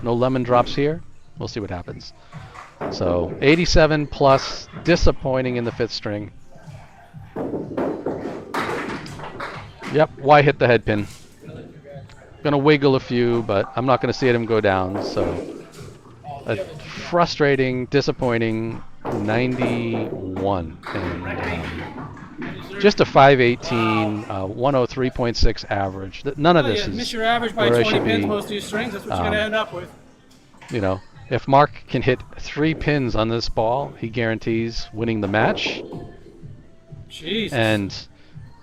No lemon drops here. We'll see what happens. So 87 plus, disappointing in the 5th string. Yep, why hit the head pin? Gonna wiggle a few, but I'm not gonna see him go down, so a frustrating, disappointing 91. And just a 518, 103.6 average. None of this is miss your average by where I 20 should pins be. most of these strings. That's what you're gonna end up with. You know, if Mark can hit 3 pins on this ball, he guarantees winning the match. Jesus. And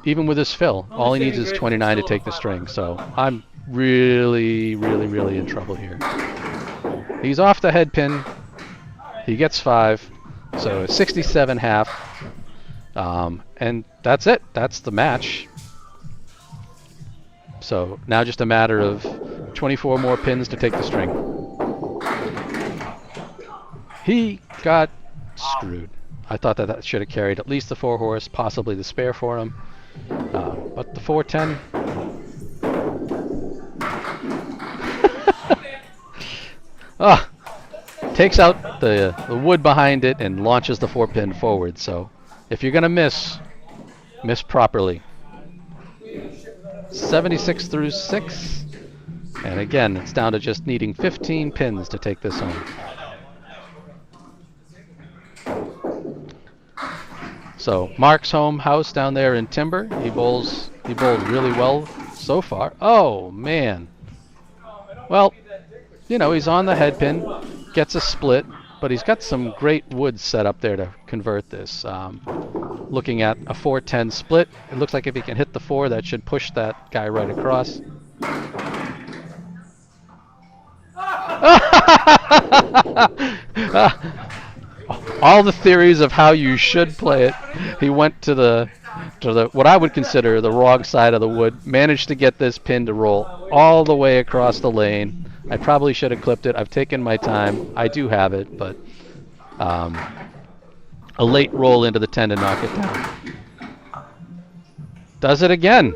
even with his fill, all he needs is 29 to take the string. So I'm really, really, really in trouble here. He's off the head pin. He gets 5. So 67 half. And that's it. That's the match. So now just a matter of 24 more pins to take the string. He got screwed. I thought that should have carried at least the 4-horse, possibly the spare for him. But the 410... takes out the wood behind it and launches the 4-pin forward. So if you're going to miss properly. 76 through 6. And again, it's down to just needing 15 pins to take this home. So Mark's home house down there in Timber. He bowled really well so far. Oh man. Well, you know, he's on the head pin, gets a split, but he's got some great wood set up there to convert this. Looking at a 410 split, it looks like if he can hit the 4, that should push that guy right across. All the theories of how you should play it. He went to the what I would consider the wrong side of the wood, managed to get this pin to roll all the way across the lane. I probably should have clipped it. I've taken my time. I do have it, but a late roll into the 10 to knock it down. Does it again.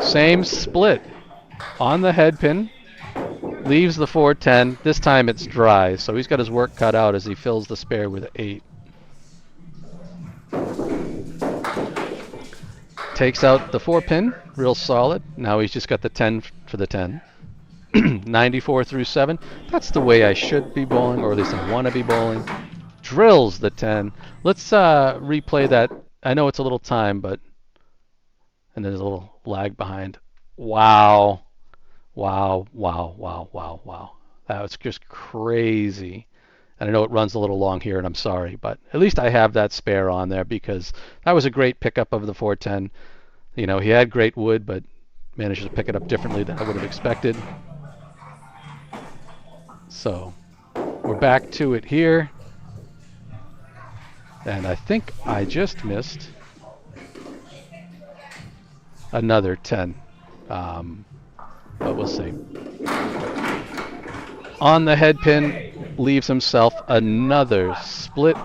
Same split on the head pin. Leaves the 410. This time it's dry, so he's got his work cut out as he fills the spare with 8. Takes out the 4-pin, real solid. Now he's just got the 10 for the 10. 94 through 7. That's the way I should be bowling, or at least I want to be bowling. Drills the 10. Let's replay that. I know it's a little time, but... And there's a little lag behind. Wow. Wow, wow, wow, wow, wow. That was just crazy. And I know it runs a little long here, and I'm sorry, but at least I have that spare on there because that was a great pickup of the 410. You know, he had great wood, but managed to pick it up differently than I would have expected. So we're back to it here. And I think I just missed another 10. But we'll see. On the head pin, leaves himself another split.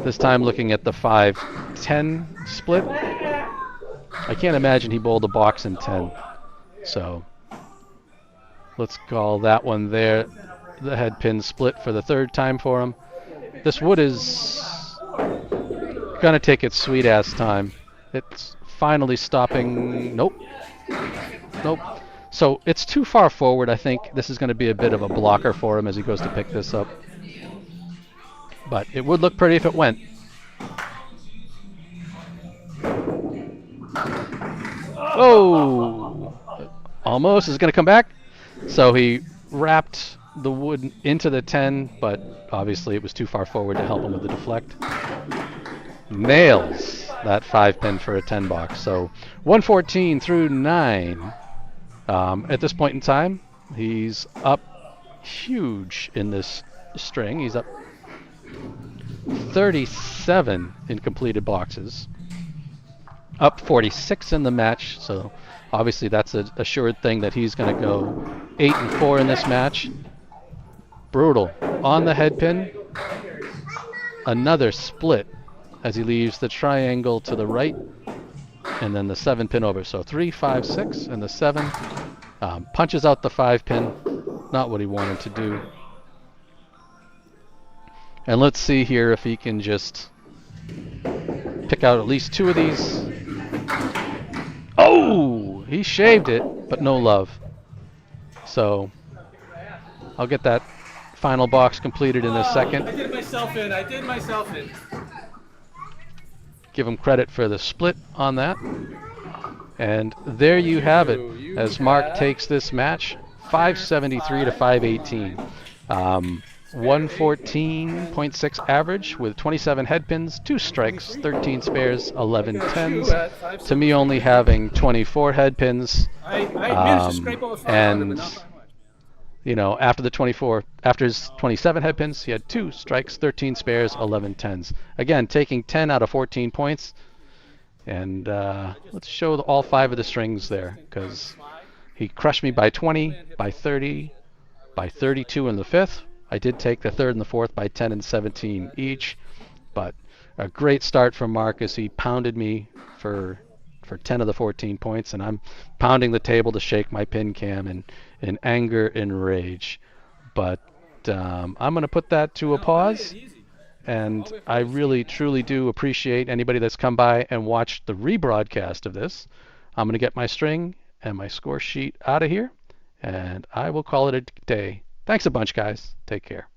This time looking at the 5-10 split. I can't imagine he bowled a box in 10. So let's call that one there. The head pin split for the third time for him. This wood is gonna take its sweet ass time. It's finally stopping. Nope. Nope. So it's too far forward. I think this is going to be a bit of a blocker for him as he goes to pick this up. But it would look pretty if it went. Oh! Almost is going to come back. So he wrapped the wood into the 10, but obviously it was too far forward to help him with the deflect. Nails that 5 pin for a 10 box. So 114 through 9. At this point in time, he's up huge in this string. He's up 37 in completed boxes. Up 46 in the match, so obviously that's a assured thing that he's going to go 8-4 in this match. Brutal. On the head pin, another split as he leaves the triangle to the right, and then the 7 pin over. So 3, 5, 6, and the 7. Punches out the 5 pin. Not what he wanted to do. And let's see here if he can just pick out at least 2 of these. Oh! He shaved it, but no love. So I'll get that final box completed in a second. I did myself in. I did myself in. Give him credit for the split on that. And there you have it, as Mark takes this match, 573 to 518. 114.6 average with 27 head pins, 2 strikes, 13 spares, 11 tens. To me only having 24 head pins. I managed to scrape over 500, And but not by much. you know, after his 27 head pins, he had 2 strikes, 13 spares, 11 tens. Again, taking 10 out of 14 points. And let's show all 5 of the strings there, because he crushed me by 20, by 30, by 32 in the 5th. I did take the 3rd and the 4th by 10 and 17 each, but a great start from Mark as he pounded me for 10 of the 14 points, and I'm pounding the table to shake my pin cam in anger and rage. But I'm going to put that to a pause. And I really, truly do appreciate anybody that's come by and watched the rebroadcast of this. I'm going to get my string and my score sheet out of here, and I will call it a day. Thanks a bunch, guys. Take care.